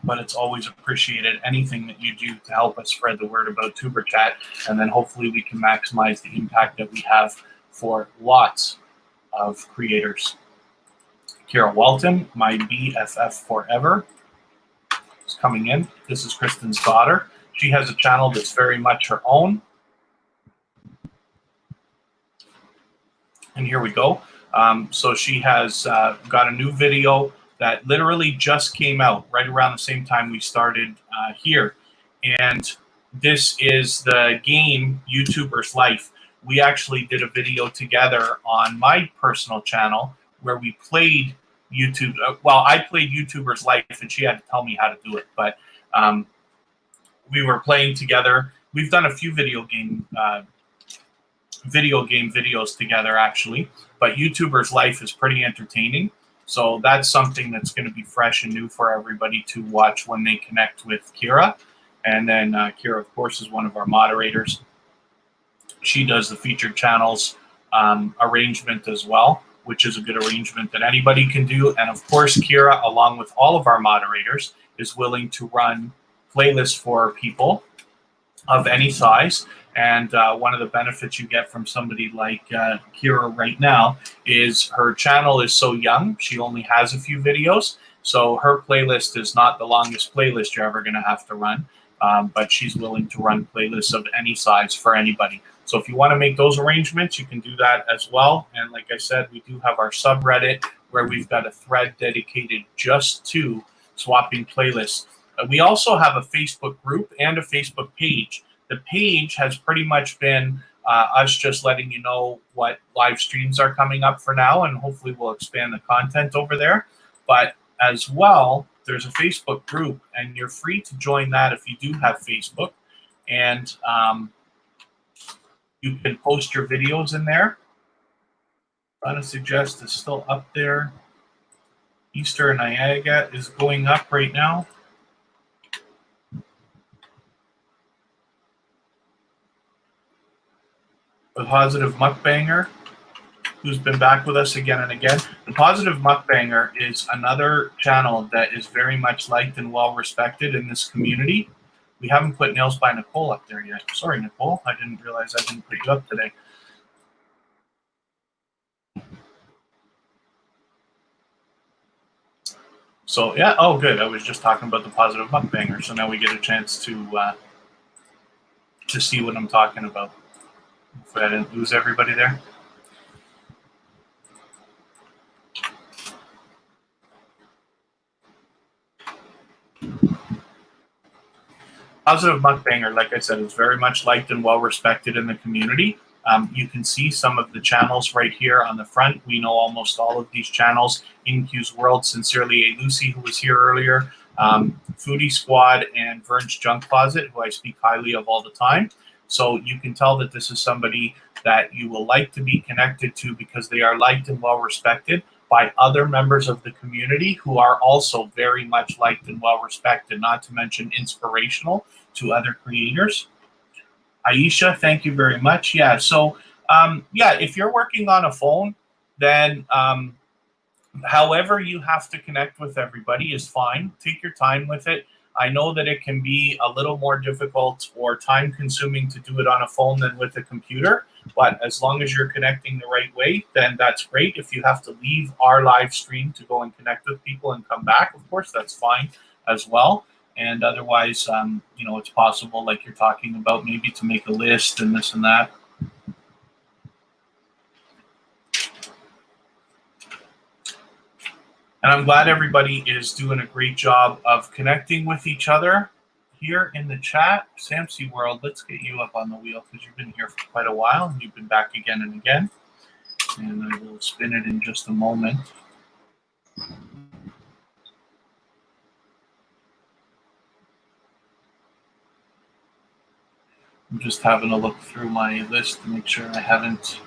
but it's always appreciated, anything that you do to help us spread the word about Tuber Chat, and then hopefully we can maximize the impact that we have for lots of creators. Kira Walton, my BFF forever, is coming in. This is Kristen's daughter. She has a channel that's very much her own. And here we go. So she has got a new video that literally just came out right around the same time we started here. And this is the game YouTubers Life. We actually did a video together on my personal channel where we played YouTube. Well, I played YouTubers Life and she had to tell me how to do it. But we were playing together. We've done a few video game videos together, actually. But YouTubers Life is pretty entertaining. So that's something that's going to be fresh and new for everybody to watch when they connect with Kira. And then Kira, of course, is one of our moderators. She does the featured channels arrangement as well, which is a good arrangement that anybody can do. And of course, Kira, along with all of our moderators, is willing to run playlists for people of any size. And one of the benefits you get from somebody like Kira right now is her channel is so young. She only has a few videos. So her playlist is not the longest playlist you're ever going to have to run. But she's willing to run playlists of any size for anybody. So if you want to make those arrangements, you can do that as well. And like I said, we do have our subreddit where we've got a thread dedicated just to swapping playlists. We also have a Facebook group and a Facebook page. The page has pretty much been us just letting you know what live streams are coming up for now, and hopefully we'll expand the content over there. But as well, there's a Facebook group, and you're free to join that if you do have Facebook. And you can post your videos in there. I'm going to suggest it's still up there. Easter Niagara is going up right now. The Positive Mukbanger, who's been back with us again and again. The Positive Mukbanger is another channel that is very much liked and well respected in this community. We haven't put Nails by Nicole up there yet. Sorry, Nicole. I didn't realize I didn't put you up today. So, yeah. Oh, good. I was just talking about the Positive Mukbanger. So now we get a chance to see what I'm talking about. Hopefully I didn't lose everybody there. Positive Mukbanger, like I said, is very much liked and well respected in the community. You can see some of the channels right here on the front. We know almost all of these channels. InQ's World, Sincerely A. Lucy, who was here earlier, Foodie Squad, and Vern's Junk Closet, who I speak highly of all the time. So you can tell that this is somebody that you will like to be connected to because they are liked and well respected by other members of the community who are also very much liked and well respected, not to mention inspirational to other creators. Aisha, thank you very much. Yeah, so yeah, if you're working on a phone, then however you have to connect with everybody is fine. Take your time with it. I know that it can be a little more difficult or time consuming to do it on a phone than with a computer, but as long as you're connecting the right way, then that's great. If you have to leave our live stream to go and connect with people and come back, of course, that's fine as well. And otherwise, you know, it's possible, like you're talking about, maybe to make a list and this and that. And I'm glad everybody is doing a great job of connecting with each other here in the chat. Samsy World, let's get you up on the wheel because you've been here for quite a while and you've been back again and again. And I will spin it in just a moment. I'm just having a look through my list to make sure I haven't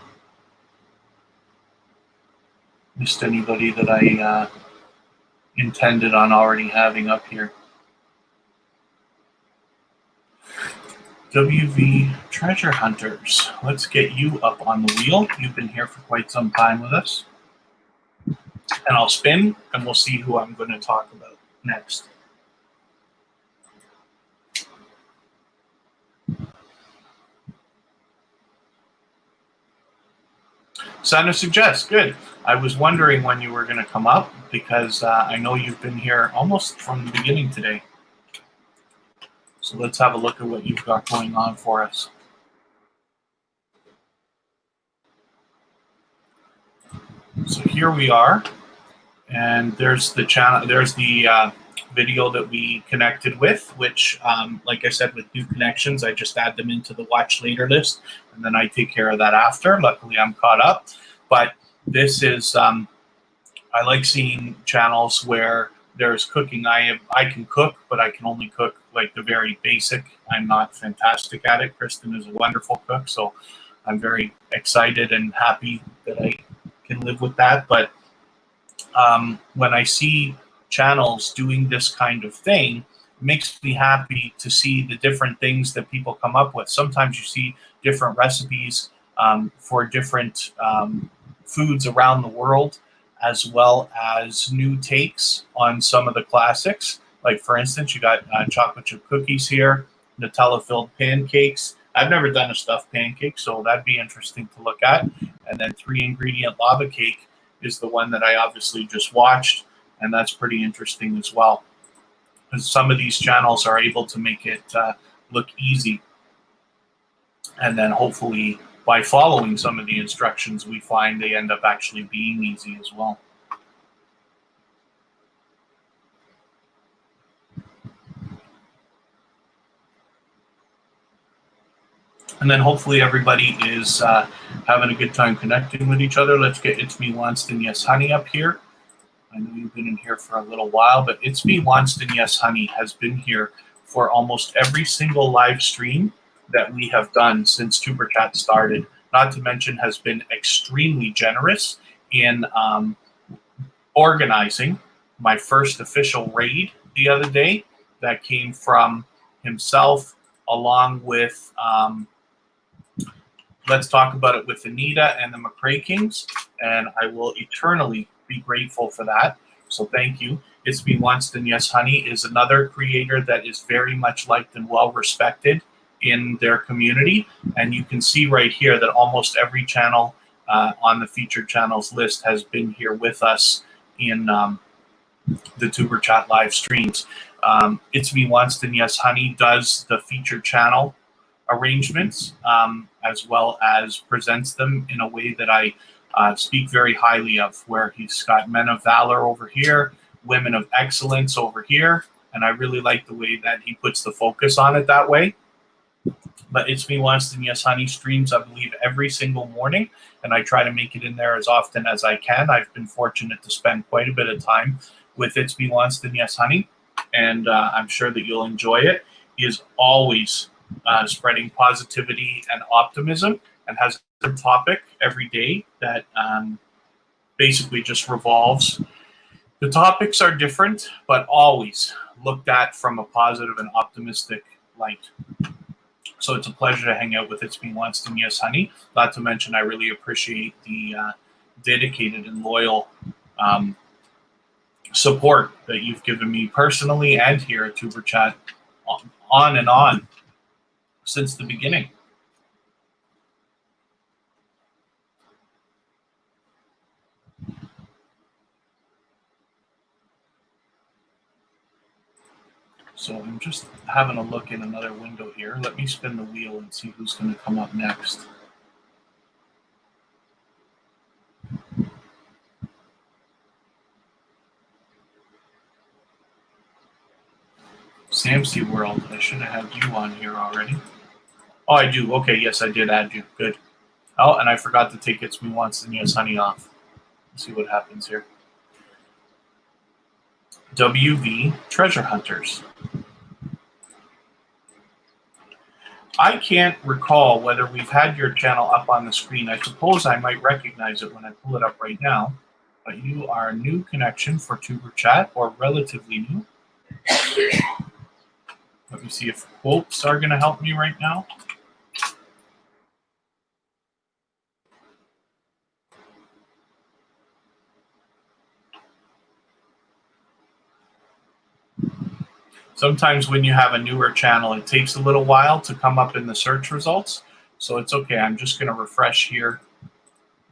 missed anybody that I intended on already having up here. WV Treasure Hunters, let's get you up on the wheel. You've been here for quite some time with us. And I'll spin and we'll see who I'm going to talk about next. Sana suggests, good. I was wondering when you were going to come up because I know you've been here almost from the beginning today. So let's have a look at what you've got going on for us. So here we are, and there's the channel. There's the video that we connected with, which, like I said, with new connections, I just add them into the watch later list, and then I take care of that after. Luckily, I'm caught up. But this is, I like seeing channels where there's cooking. I can cook, but I can only cook like the very basic. I'm not fantastic at it. Kristen is a wonderful cook, so I'm very excited and happy that I can live with that. But when I see channels doing this kind of thing, it makes me happy to see the different things that people come up with. Sometimes you see different recipes for different foods around the world, as well as new takes on some of the classics. Like, for instance, you got chocolate chip cookies here, Nutella-filled pancakes. I've never done a stuffed pancake, so that'd be interesting to look at. And then 3-ingredient lava cake is the one that I obviously just watched, and that's pretty interesting as well. Because some of these channels are able to make it look easy. And then hopefully by following some of the instructions, we find they end up actually being easy as well. And then hopefully everybody is having a good time connecting with each other. Let's get It's Me Wanston Yes Honey up here. I know you've been in here for a little while, but It's Me Wanston Yes Honey has been here for almost every single live stream that we have done since Tuber Chat started. Not to mention has been extremely generous in organizing my first official raid the other day that came from himself, along with Let's Talk About It with Anita and the McRae Kings, and I will eternally be grateful for that. So thank you. It's Me Wanston Yes Honey is another creator that is very much liked and well respected in their community, and you can see right here that almost every channel on the featured channels list has been here with us in the Tuber Chat live streams. It's Me Wanston Yes Honey does the featured channel arrangements as well as presents them in a way that I speak very highly of, where he's got Men of Valor over here, Women of Excellence over here, and I really like the way that he puts the focus on it that way. But It's Me Wanston Yes Honey streams, I believe, every single morning, and I try to make it in there as often as I can. I've been fortunate to spend quite a bit of time with It's Me Wanston Yes Honey, and I'm sure that you'll enjoy it. He is always spreading positivity and optimism, and has a topic every day that basically just revolves. The topics are different, but always looked at from a positive and optimistic light. So it's a pleasure to hang out with It's Me Wanston Yes Honey. Not to mention, I really appreciate the dedicated and loyal support that you've given me personally and here at Tuber Chat on and on since the beginning. So I'm just having a look in another window here. Let me spin the wheel and see who's going to come up next. Samsey World, I should have had you on here already. Oh, I do. Okay, yes, I did add you. Good. Oh, and I forgot to take It's Me Wanston Yes Honey off. Let's see what happens here. WV Treasure Hunters. I can't recall whether we've had your channel up on the screen. I suppose I might recognize it when I pull it up right now. But you are a new connection for Tuber Chat, or relatively new. Let me see if quotes are going to help me right now. Sometimes when you have a newer channel, it takes a little while to come up in the search results. So it's okay. I'm just going to refresh here.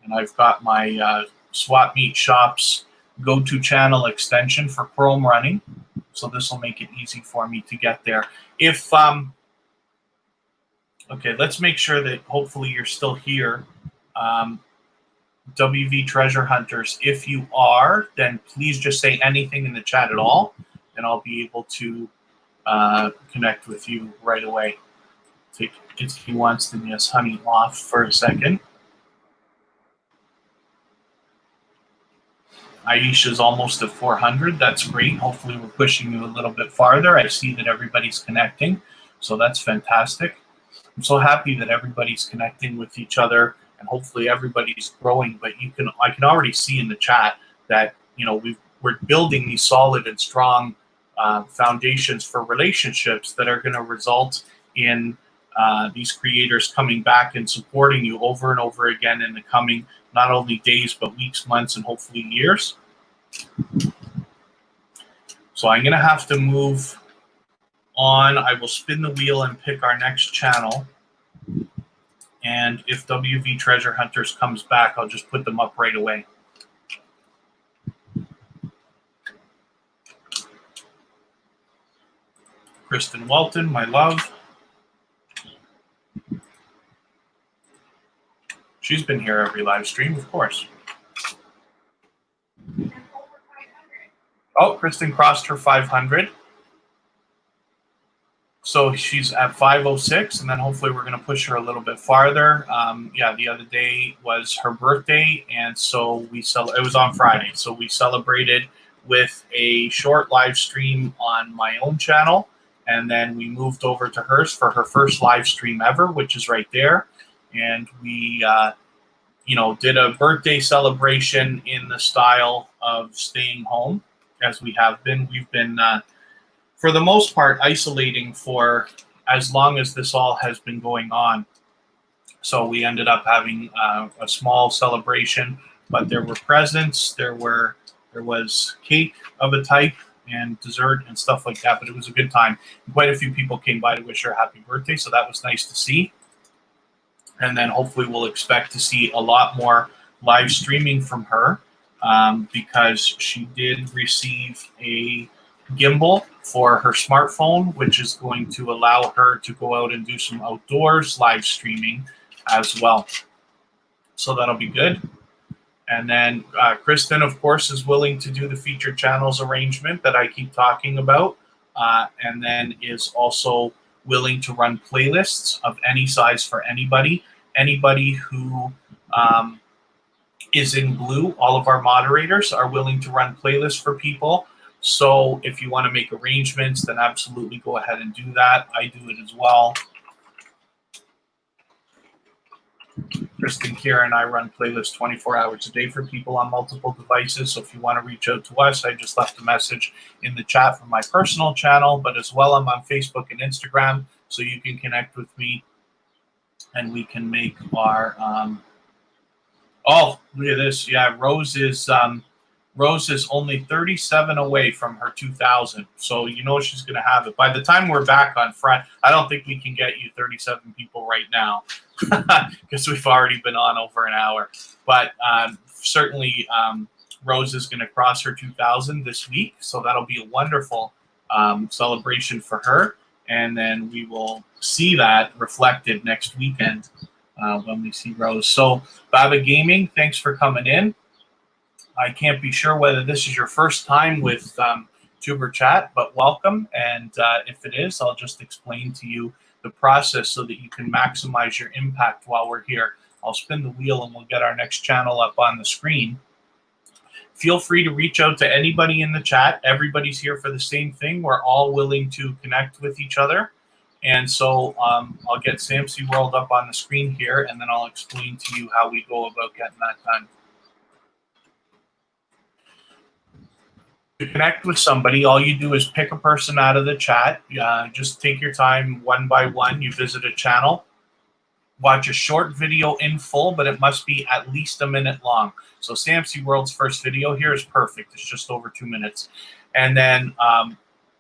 And I've got my Swap Meet Shops go-to channel extension for Chrome running. So this will make it easy for me to get there. If okay, let's make sure that hopefully you're still here. WV Treasure Hunters, if you are, then please just say anything in the chat at all, and I'll be able to connect with you right away. Take It's Me Wanston Yes Honey off for a second. Aisha's almost at 400. That's great. Hopefully we're pushing you a little bit farther. I see that everybody's connecting, so that's fantastic. I'm so happy that everybody's connecting with each other, and hopefully everybody's growing. But I can already see in the chat that we're building these solid and strong foundations for relationships that are going to result in these creators coming back and supporting you over and over again in the coming not only days but weeks, months, and hopefully years. So I'm going to have to move on. I will spin the wheel and pick our next channel. And if WV Treasure Hunters comes back, I'll just put them up right away. Kristen Walton, my love. She's been here every live stream, of course. Oh, Kristen crossed her 500. So she's at 506, and then hopefully we're going to push her a little bit farther. Yeah, the other day was her birthday, and so it was on Friday. So we celebrated with a short live stream on my own channel, and then we moved over to hers for her first live stream ever, which is right there. And we, did a birthday celebration in the style of staying home, as we have been. We've been for the most part, isolating for as long as this all has been going on. So we ended up having a small celebration, but there were presents, there was cake of a type, and dessert and stuff like that. But it was a good time. Quite a few people came by to wish her happy birthday, so that was nice to see. And then hopefully we'll expect to see a lot more live streaming from her because she did receive a gimbal for her smartphone, which is going to allow her to go out and do some outdoors live streaming as well. So that'll be good. And then Kristen, of course, is willing to do the featured channels arrangement that I keep talking about, and then is also willing to run playlists of any size for anybody. Anybody who is in blue, all of our moderators are willing to run playlists for people. So if you want to make arrangements, then absolutely go ahead and do that. I do it as well. Kristen, Kira, and I run playlists 24 hours a day for people on multiple devices. So if you want to reach out to us, I just left a message in the chat from my personal channel, but as well I'm on Facebook and Instagram, so you can connect with me and we can make our oh, look at this. Yeah, Rose is only 37 away from her 2,000. So you know she's going to have it. By the time we're back on Friday, I don't think we can get you 37 people right now because we've already been on over an hour. But certainly Rose is going to cross her 2,000 this week. So that'll be a wonderful celebration for her. And then we will see that reflected next weekend when we see Rose. So Baba Gaming, thanks for coming in. I can't be sure whether this is your first time with Tuber Chat, but welcome. And if it is, I'll just explain to you the process so that you can maximize your impact while we're here. I'll spin the wheel and we'll get our next channel up on the screen. Feel free to reach out to anybody in the chat. Everybody's here for the same thing. We're all willing to connect with each other. And so I'll get Samsy World up on the screen here, and then I'll explain to you how we go about getting that done. To connect with somebody, all you do is pick a person out of the chat. Just take your time one by one. You visit a channel, watch a short video in full, but it must be at least a minute long. So Samsy World's first video here is perfect. It's just over 2 minutes. And then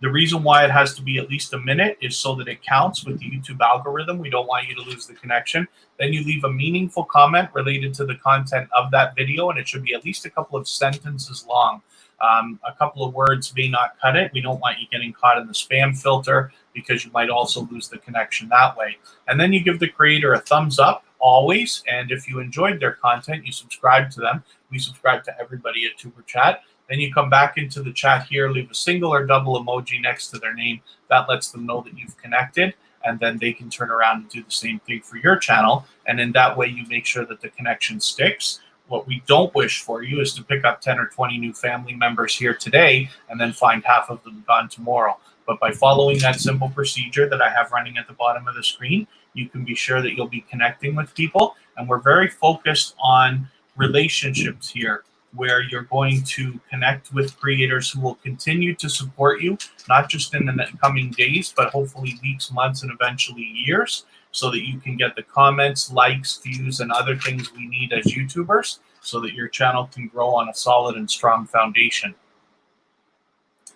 the reason why it has to be at least a minute is so that it counts with the YouTube algorithm. We don't want you to lose the connection. Then you leave a meaningful comment related to the content of that video, and it should be at least a couple of sentences long. A couple of words may not cut it. We don't want you getting caught in the spam filter because you might also lose the connection that way. And then you give the creator a thumbs up always. And if you enjoyed their content, you subscribe to them. We subscribe to everybody at Tuber Chat. Then you come back into the chat here, leave a single or double emoji next to their name. That lets them know that you've connected. And then they can turn around and do the same thing for your channel. And in that way, you make sure that the connection sticks. What we don't wish for you is to pick up 10 or 20 new family members here today and then find half of them gone tomorrow. But by following that simple procedure that I have running at the bottom of the screen, you can be sure that you'll be connecting with people. And we're very focused on relationships here, where you're going to connect with creators who will continue to support you, not just in the coming days, but hopefully weeks, months, and eventually years, so that you can get the comments, likes, views, and other things we need as YouTubers so that your channel can grow on a solid and strong foundation.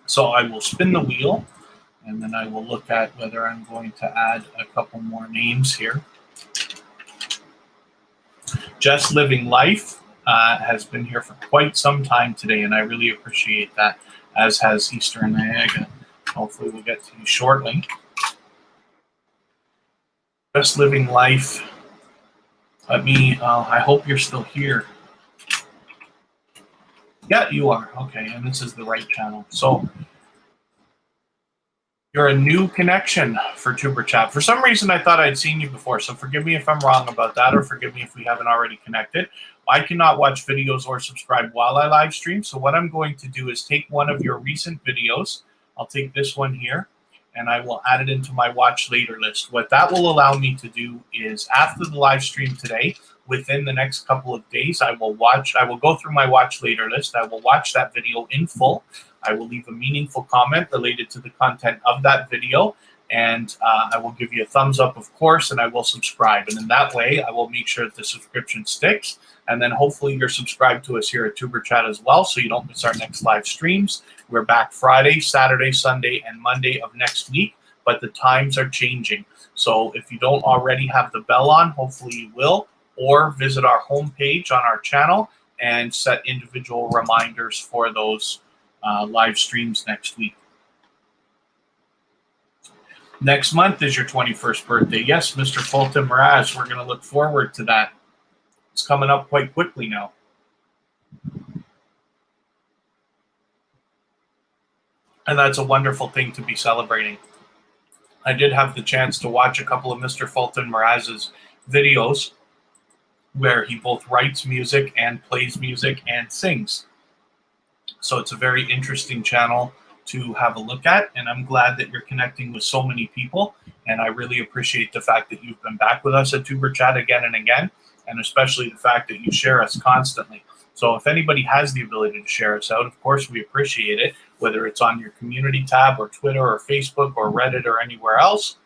So I will spin the wheel, and then I will look at whether I'm going to add a couple more names here. Just Living Life has been here for quite some time today, and I really appreciate that, as has Eastern Niagara. Hopefully we'll get to you shortly. Just Living Life. Let me, I hope you're still here. Yeah, you are. Okay, and this is the right channel. So you're a new connection for Tuber Chat. For some reason, I thought I'd seen you before, so forgive me if I'm wrong about that, or forgive me if we haven't already connected. I cannot watch videos or subscribe while I live stream, so what I'm going to do is take one of your recent videos. I'll take this one here, and I will add it into my watch later list. What that will allow me to do is, after the live stream today, within the next couple of days, I will go through my watch later list. I will watch that video in full. I will leave a meaningful comment related to the content of that video, and I will give you a thumbs up, of course, and I will subscribe. And in that way, I will make sure that the subscription sticks. And then hopefully you're subscribed to us here at Tuber Chat as well, so you don't miss our next live streams. We're back Friday, Saturday, Sunday, and Monday of next week, but the times are changing. So if you don't already have the bell on, hopefully you will, or visit our homepage on our channel and set individual reminders for those live streams next week. Next month is your 21st birthday. Yes, Mr. Fulton Mraz, we're going to look forward to that. It's coming up quite quickly now. And that's a wonderful thing to be celebrating. I did have the chance to watch a couple of Mr. Fulton Mraz's videos where he both writes music and plays music and sings. So it's a very interesting channel to have a look at, and I'm glad that you're connecting with so many people, and I really appreciate the fact that you've been back with us at Tuber Chat again and again, and especially the fact that you share us constantly. So if anybody has the ability to share us out, of course we appreciate it, whether it's on your community tab or Twitter or Facebook or Reddit or anywhere else.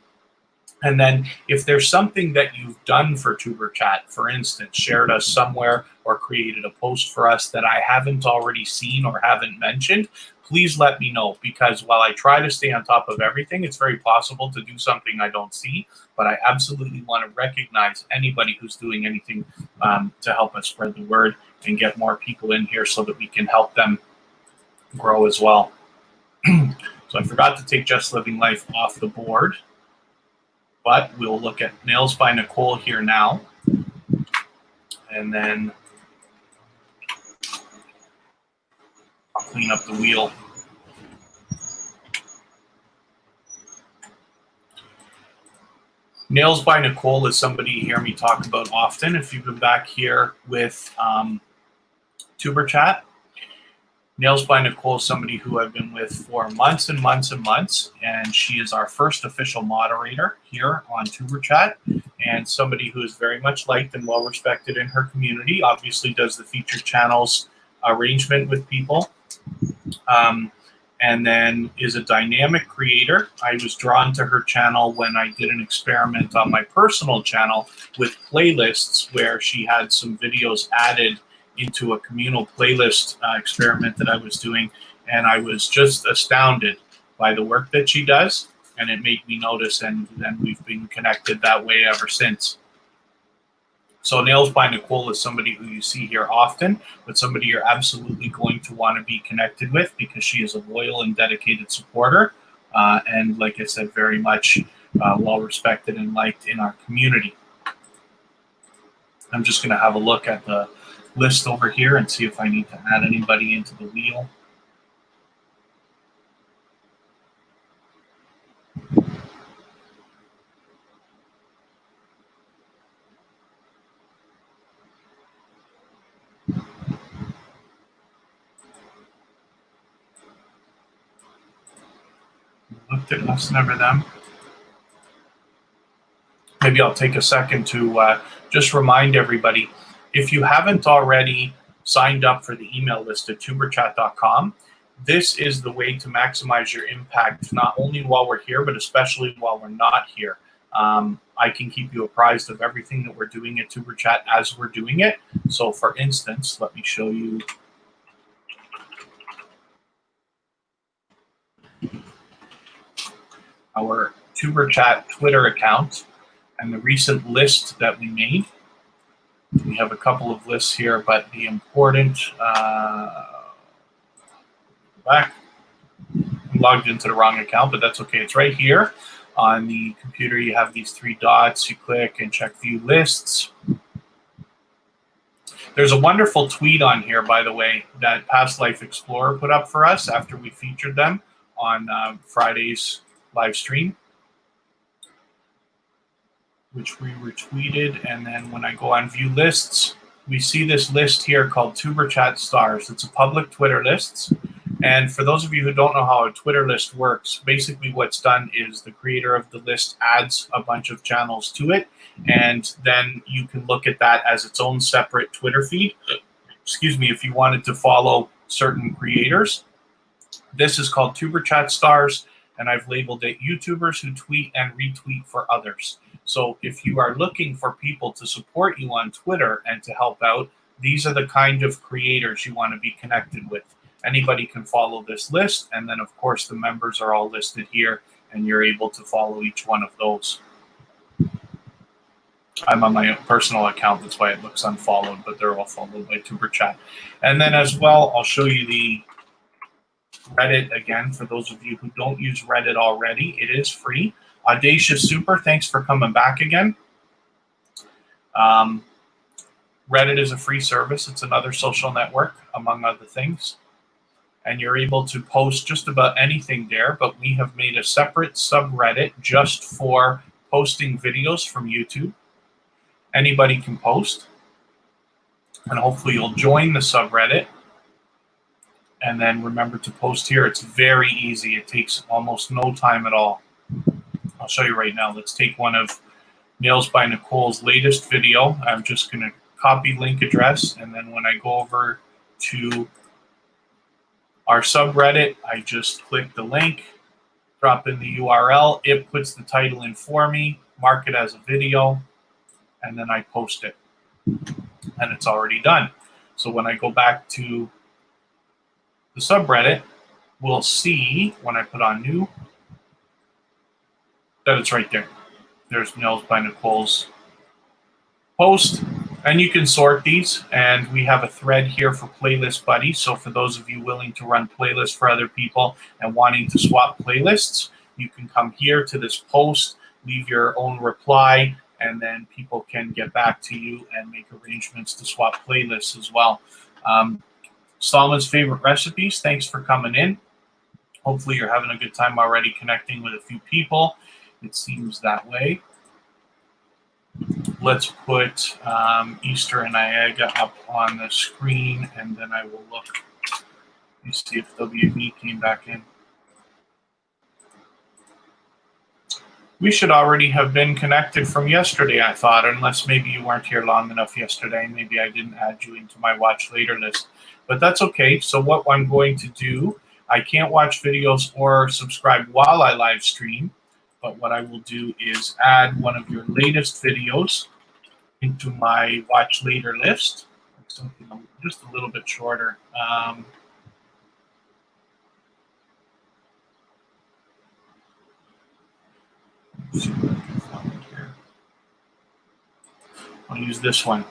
And then if there's something that you've done for Tuber Chat, for instance, shared us somewhere or created a post for us that I haven't already seen or haven't mentioned, please let me know, because while I try to stay on top of everything, it's very possible to do something I don't see, but I absolutely want to recognize anybody who's doing anything to help us spread the word and get more people in here so that we can help them grow as well. So I forgot to take Just Living Life off the board, but we'll look at Nails by Nicole here now. And then I'll clean up the wheel. Nails by Nicole is somebody you hear me talk about often. If you've been back here with Tuber Chat, Nails by Nicole is somebody who I've been with for months and months and months, and she is our first official moderator here on Tuber Chat, and somebody who is very much liked and well respected in her community. Obviously does the featured channels arrangement with people, and then is a dynamic creator. I was drawn to her channel when I did an experiment on my personal channel with playlists, where she had some videos added into a communal playlist experiment that I was doing, and I was just astounded by the work that she does, and it made me notice, and then we've been connected that way ever since. So Nails by Nicole is somebody who you see here often, but somebody you're absolutely going to want to be connected with, because she is a loyal and dedicated supporter, and like I said, very much well respected and liked in our community. I'm just going to have a look at the list over here and see if I need to add anybody into the wheel. Looked at us, never them. Maybe I'll take a second to just remind everybody, if you haven't already signed up for the email list at tuberchat.com, this is the way to maximize your impact, not only while we're here, but especially while we're not here. I can keep you apprised of everything that we're doing at Tuber Chat as we're doing it. So for instance, let me show you. our TuberChat Twitter account and the recent list that we made. We have a couple of lists here, but the important, back, we logged into the wrong account, but that's okay. It's right here on the computer. You have these three dots. You click and check view lists. There's a wonderful tweet on here, by the way, that Past Life Explorer put up for us after we featured them on Friday's live stream, which we retweeted. And then when I go on view lists, we see this list here called TuberChat Stars. It's a public Twitter list. And for those of you who don't know how a Twitter list works, basically what's done is the creator of the list adds a bunch of channels to it, and then you can look at that as its own separate Twitter feed. Excuse me, if you wanted to follow certain creators. This is called TuberChat Stars, and I've labeled it YouTubers who tweet and retweet for others. So if you are looking for people to support you on Twitter and to help out, these are the kind of creators you want to be connected with. Anybody can follow this list, and then of course the members are all listed here, and you're able to follow each one of those. I'm on my personal account, that's why it looks unfollowed, but they're all followed by TuberChat. And then as well, I'll show you the Reddit again for those of you who don't use Reddit already. It is free. Audacious Super, thanks for coming back again. Reddit is a free service. It's another social network, among other things. And you're able to post just about anything there, but we have made a separate subreddit just for posting videos from YouTube. Anybody can post, and hopefully you'll join the subreddit. And then remember to post here. It's very easy. It takes almost no time at all. I'll show you right now. Let's take one of Nails by Nicole's latest video. I'm just going to copy link address, and then when I go over to our subreddit, I just click the link, drop in the URL. It puts the title in for me, mark it as a video, and then I post it. And it's already done. So when I go back to the subreddit, we'll see when I put on new that it's right there. There's Nails by Nicole's post. And you can sort these, and we have a thread here for Playlist Buddy. So for those of you willing to run playlists for other people and wanting to swap playlists, you can come here to this post, leave your own reply, and then people can get back to you and make arrangements to swap playlists as well. Salma's Favorite Recipes, thanks for coming in. Hopefully you're having a good time already connecting with a few people. It seems that way. Let's put Easter and Niagara up on the screen, and then I will look. Let me see if WB came back in. We should already have been connected from yesterday, I thought, unless maybe you weren't here long enough yesterday. Maybe I didn't add you into my watch later list, but that's okay. So what I'm going to do, I can't watch videos or subscribe while I live stream, but what I will do is add one of your latest videos into my watch later list. Something just a little bit shorter. Let's see what I can find here. I'll use this one.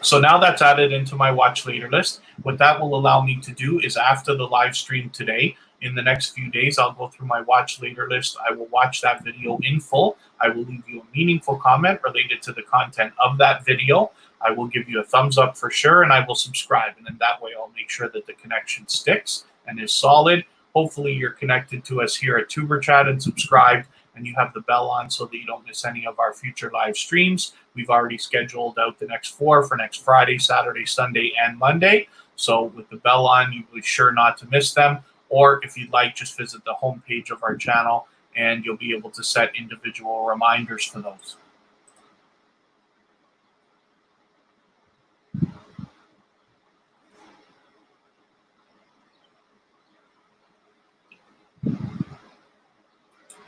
So now that's added into my watch later list. What that will allow me to do is after the live stream today, in the next few days, I'll go through my watch later list. I will watch that video in full. I will leave you a meaningful comment related to the content of that video. I will give you a thumbs up for sure, and I will subscribe. And then that way I'll make sure that the connection sticks and is solid. Hopefully you're connected to us here at TuberChat and subscribed, and you have the bell on so that you don't miss any of our future live streams. We've already scheduled out the next 4 for next Friday, Saturday, Sunday, and Monday. So with the bell on, you'll be sure not to miss them. Or if you'd like, just visit the homepage of our channel, and you'll be able to set individual reminders for those.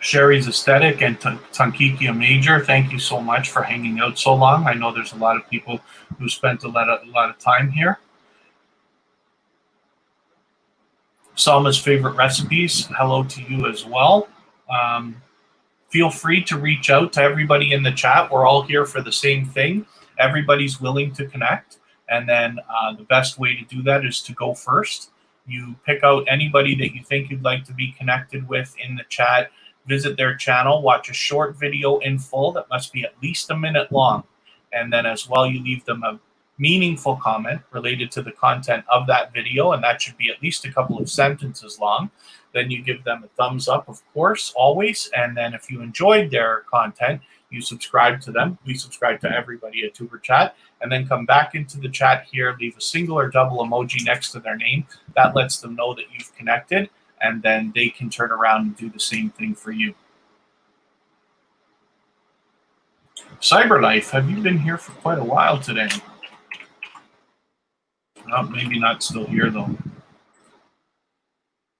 Sherry's Aesthetic and Tankikia Major, thank you so much for hanging out so long. I know there's a lot of people who spent a lot of time here. Salma's Favorite Recipes, hello to you as well. Feel free to reach out to everybody in the chat. We're all here for the same thing. Everybody's willing to connect. And then the best way to do that is to go first. You pick out anybody that you think you'd like to be connected with in the chat, visit their channel, watch a short video in full that must be at least a minute long. And then as well, you leave them a meaningful comment related to the content of that video, and that should be at least a couple of sentences long. Then you give them a thumbs up, of course, always. And then if you enjoyed their content, you subscribe to them. We subscribe to everybody at Tuber Chat, and then come back into the chat here, leave a single or double emoji next to their name. That lets them know that you've connected, and then they can turn around and do the same thing for you. Cyberlife, have you been here for quite a while today? Oh, maybe not still here, though.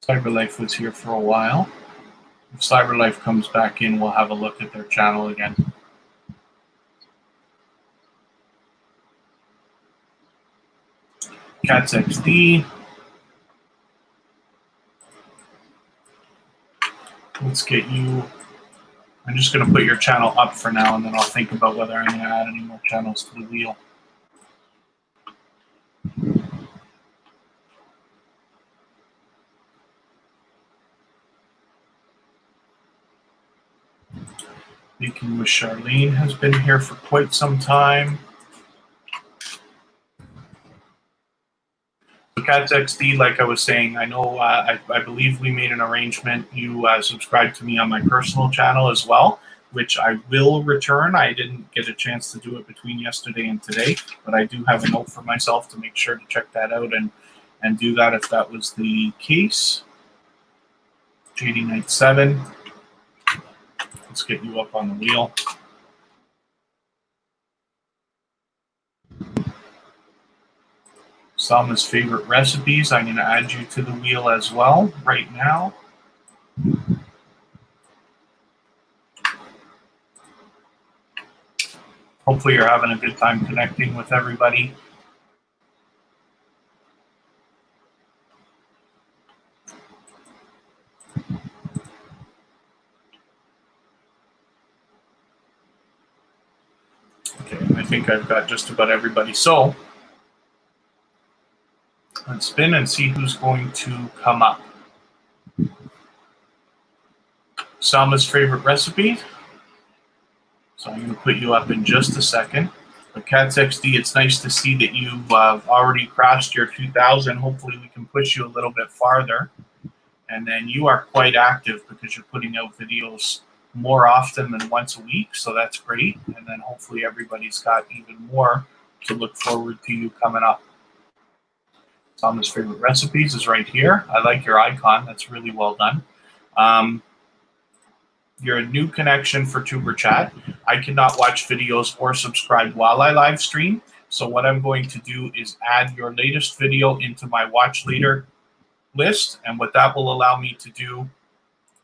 Cyberlife was here for a while. If Cyberlife comes back in, we'll have a look at their channel again. Cats XD. Let's get you. I'm just going to put your channel up for now, and then I'll think about whether I'm going to add any more channels to the wheel. Speaking with Charlene has been here for quite some time. So Cats XD, like I was saying, I know I believe we made an arrangement. You subscribe to me on my personal channel as well, which I will return. I didn't get a chance to do it between yesterday and today, but I do have a note for myself to make sure to check that out and do that if that was the case. JD Knight 7. Let's get you up on the wheel. Salma's favorite recipes. I'm going to add you to the wheel as well right now. Hopefully you're having a good time connecting with everybody. Okay, I think I've got just about everybody. So let's spin and see who's going to come up. Salma's favorite recipe. So I'm going to put you up in just a second. But Cats XD, it's nice to see that you've already crossed your 2,000. Hopefully we can push you a little bit farther. And then you are quite active because you're putting out videos more often than once a week. So that's great. And then hopefully everybody's got even more to look forward to you coming up. Salma's favorite recipes is right here. I like your icon. That's really well done. You're a new connection for Tuber Chat. I cannot watch videos or subscribe while I live stream. So what I'm going to do is add your latest video into my watch later list. And what that will allow me to do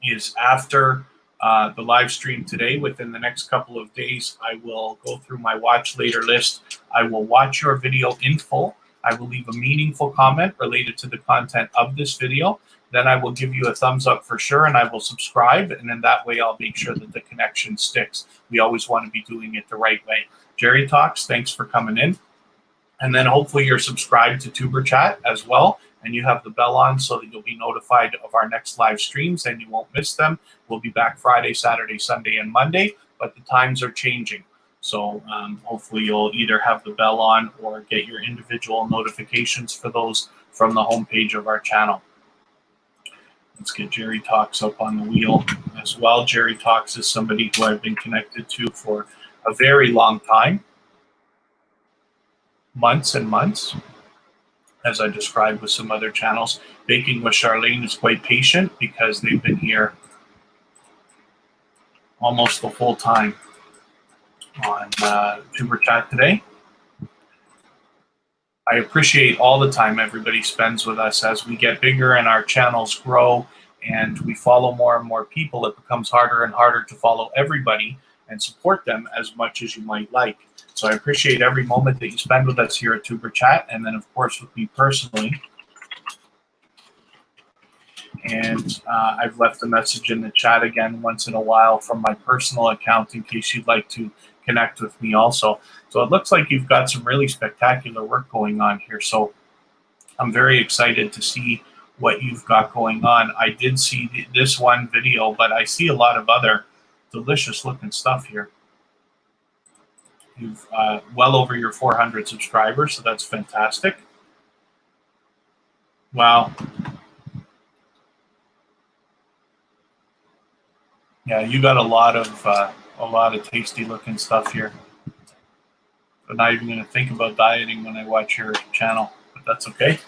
is after the live stream today, within the next couple of days, I will go through my watch later list. I will watch your video in full. I will leave a meaningful comment related to the content of this video. Then I will give you a thumbs up for sure, and I will subscribe, and then that way I'll make sure that the connection sticks. We always want to be doing it the right way. Jerry Talks, thanks for coming in. And then hopefully you're subscribed to Tuber Chat as well, and you have the bell on so that you'll be notified of our next live streams and you won't miss them. We'll be back Friday, Saturday, Sunday, and Monday, but the times are changing. So hopefully you'll either have the bell on or get your individual notifications for those from the homepage of our channel. Let's get Jerry Talks up on the wheel as well. Jerry Talks is somebody who I've been connected to for a very long time. Months and months, as I described with some other channels. Baking with Charlene is quite patient because they've been here almost the whole time on Tuber Chat today. I appreciate all the time everybody spends with us. As we get bigger and our channels grow and we follow more and more people, it becomes harder and harder to follow everybody and support them as much as you might like. So I appreciate every moment that you spend with us here at Tuber Chat, and then of course with me personally. And I've left a message in the chat again once in a while from my personal account in case you'd like to connect with me also. So it looks like you've got some really spectacular work going on here. So I'm very excited to see what you've got going on. I did see this one video, but I see a lot of other delicious looking stuff here. You've well over your 400 subscribers, so that's fantastic. Wow. Yeah, you got a lot of tasty looking stuff here. I'm not even going to think about dieting when I watch your channel, but that's okay.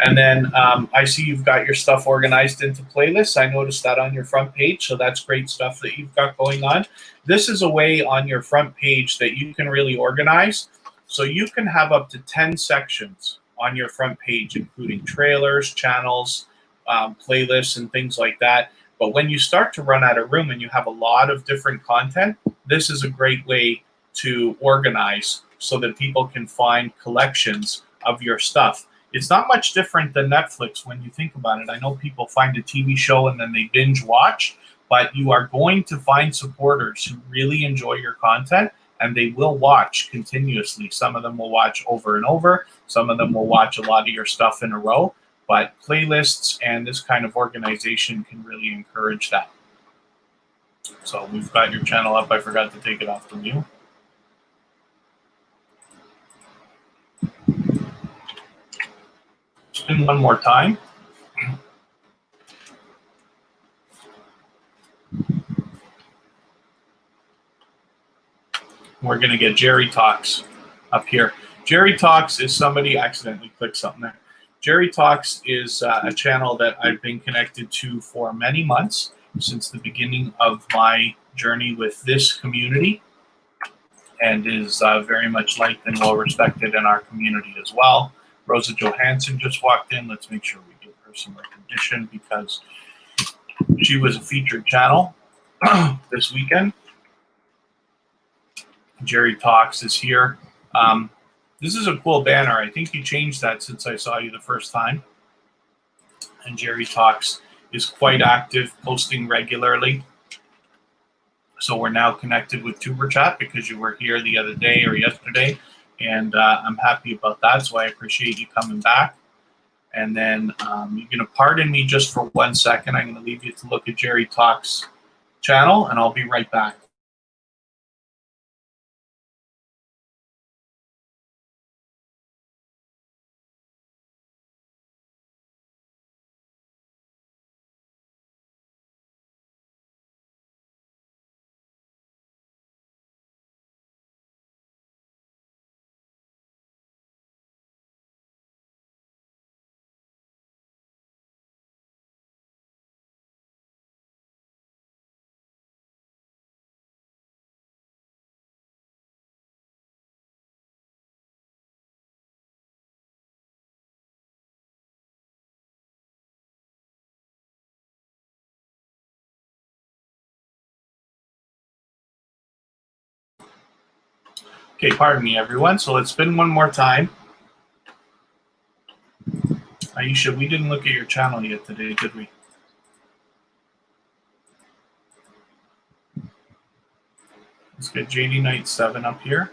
And then I see you've got your stuff organized into playlists. I noticed that on your front page, so that's great stuff that you've got going on. This is a way on your front page that you can really organize. So you can have up to 10 sections on your front page, including trailers, channels, playlists, and things like that. But when you start to run out of room and you have a lot of different content, this is a great way to organize so that people can find collections of your stuff. It's not much different than Netflix when you think about it. I know people find a TV show and then they binge watch, but you are going to find supporters who really enjoy your content and they will watch continuously. Some of them will watch over and over. Some of them will watch a lot of your stuff in a row, but playlists and this kind of organization can really encourage that. So we've got your channel up. I forgot to take it off the wheel. Spin one more time. We're going to get Jerry Talks up here. Jerry Talks is somebody, I accidentally clicked something there. Jerry Talks is a channel that I've been connected to for many months, since the beginning of my journey with this community, and is very much liked and well respected in our community as well. Rosa Johansson just walked in. Let's make sure we give her some recognition because she was a featured channel this weekend. Jerry Talks is here. This is a cool banner. I think you changed that since I saw you the first time. And Jerry Talks is quite active, posting regularly. So we're now connected with Tuber Chat because you were here the other day or yesterday. And I'm happy about that, so I appreciate you coming back. And then you're going to pardon me just for 1 second. I'm going to leave you to look at Jerry Talks' channel, and I'll be right back. Okay, pardon me, everyone. So let's spin one more time. Aisha, we didn't look at your channel yet today, did we? Let's get JD Knight 7 up here.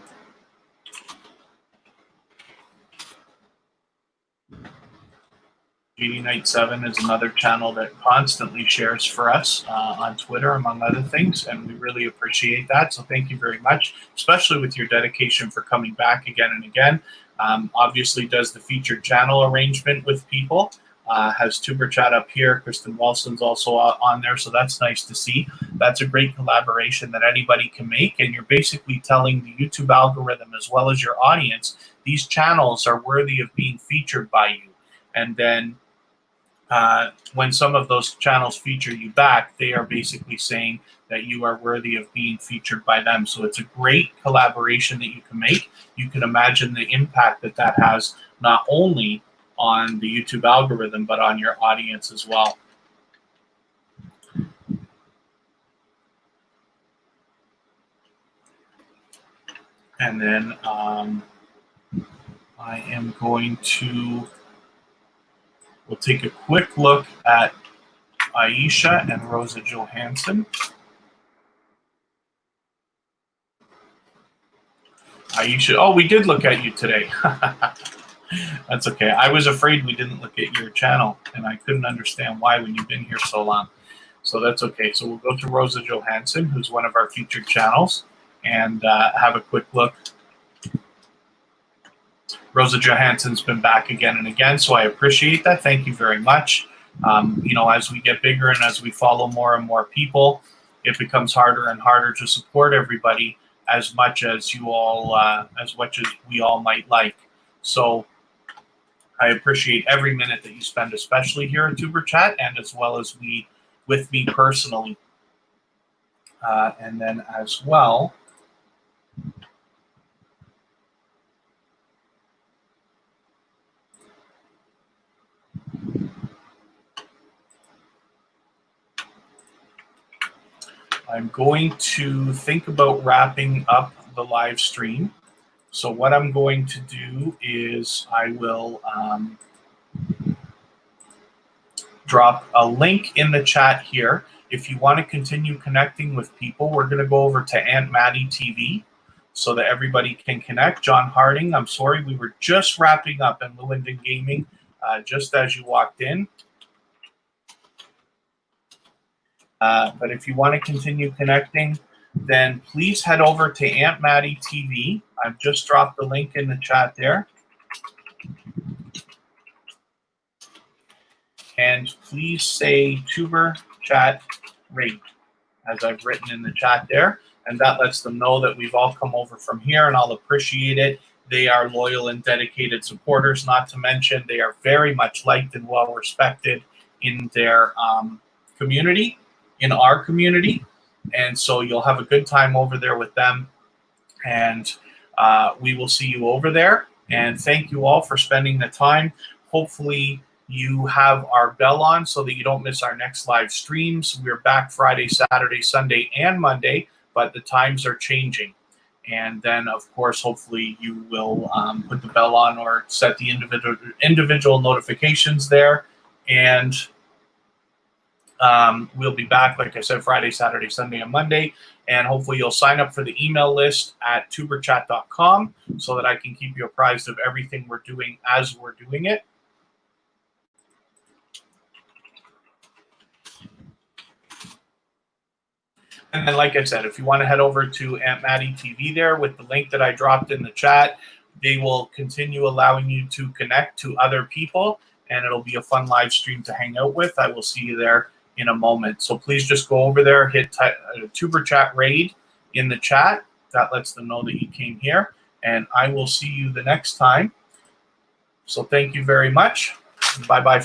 JD Knight 7 is another channel that constantly shares for us on Twitter, among other things, and we really appreciate that. So thank you very much, especially with your dedication for coming back again and again. Obviously does the featured channel arrangement with people. Has Tuber Chat up here. Kristen Wilson's also on there, so that's nice to see. That's a great collaboration that anybody can make, and you're basically telling the YouTube algorithm as well as your audience, these channels are worthy of being featured by you. And then when some of those channels feature you back, they are basically saying that you are worthy of being featured by them. So it's a great collaboration that you can make. You can imagine the impact that that has not only on the YouTube algorithm, but on your audience as well. And then I am going to, we'll take a quick look at Aisha and Rosa Johansson. Aisha, oh, we did look at you today. That's okay. I was afraid we didn't look at your channel, and I couldn't understand why when you've been here so long. So that's okay. So we'll go to Rosa Johansson, who's one of our featured channels, and have a quick look. Rosa Johansson's been back again and again, so I appreciate that. Thank you very much. You know, as we get bigger and as we follow more and more people, it becomes harder and harder to support everybody as much as you all, as much as we all might like. So I appreciate every minute that you spend, especially here at Tuber Chat, and as well as with me personally. And then as well, I'm going to think about wrapping up the live stream. So what I'm going to do is I will drop a link in the chat here. If you want to continue connecting with people, we're going to go over to Aunt Maddie TV so that everybody can connect. John Harding, I'm sorry, we were just wrapping up in Lewandon Gaming just as you walked in. But if you want to continue connecting, then please head over to Aunt Maddie TV. I've just dropped the link in the chat there. And please say Tuber Chat Rate, as I've written in the chat there. And that lets them know that we've all come over from here, and I'll appreciate it. They are loyal and dedicated supporters, not to mention they are very much liked and well respected in their community, in our community. And so you'll have a good time over there with them. And we will see you over there. And thank you all for spending the time. Hopefully you have our bell on so that you don't miss our next live streams. We're back Friday, Saturday, Sunday, and Monday, but the times are changing. And then, of course, hopefully you will put the bell on or set the individual notifications there. And we'll be back, like I said, Friday, Saturday, Sunday, and Monday. And hopefully you'll sign up for the email list at tuberchat.com so that I can keep you apprised of everything we're doing as we're doing it. And then, like I said, if you want to head over to Aunt Maddie TV there with the link that I dropped in the chat, they will continue allowing you to connect to other people, and it'll be a fun live stream to hang out with. I will see you there in a moment. So please just go over there, hit Tuber Chat Raid in the chat. That lets them know that you came here, and I will see you the next time. So thank you very much. Bye-bye.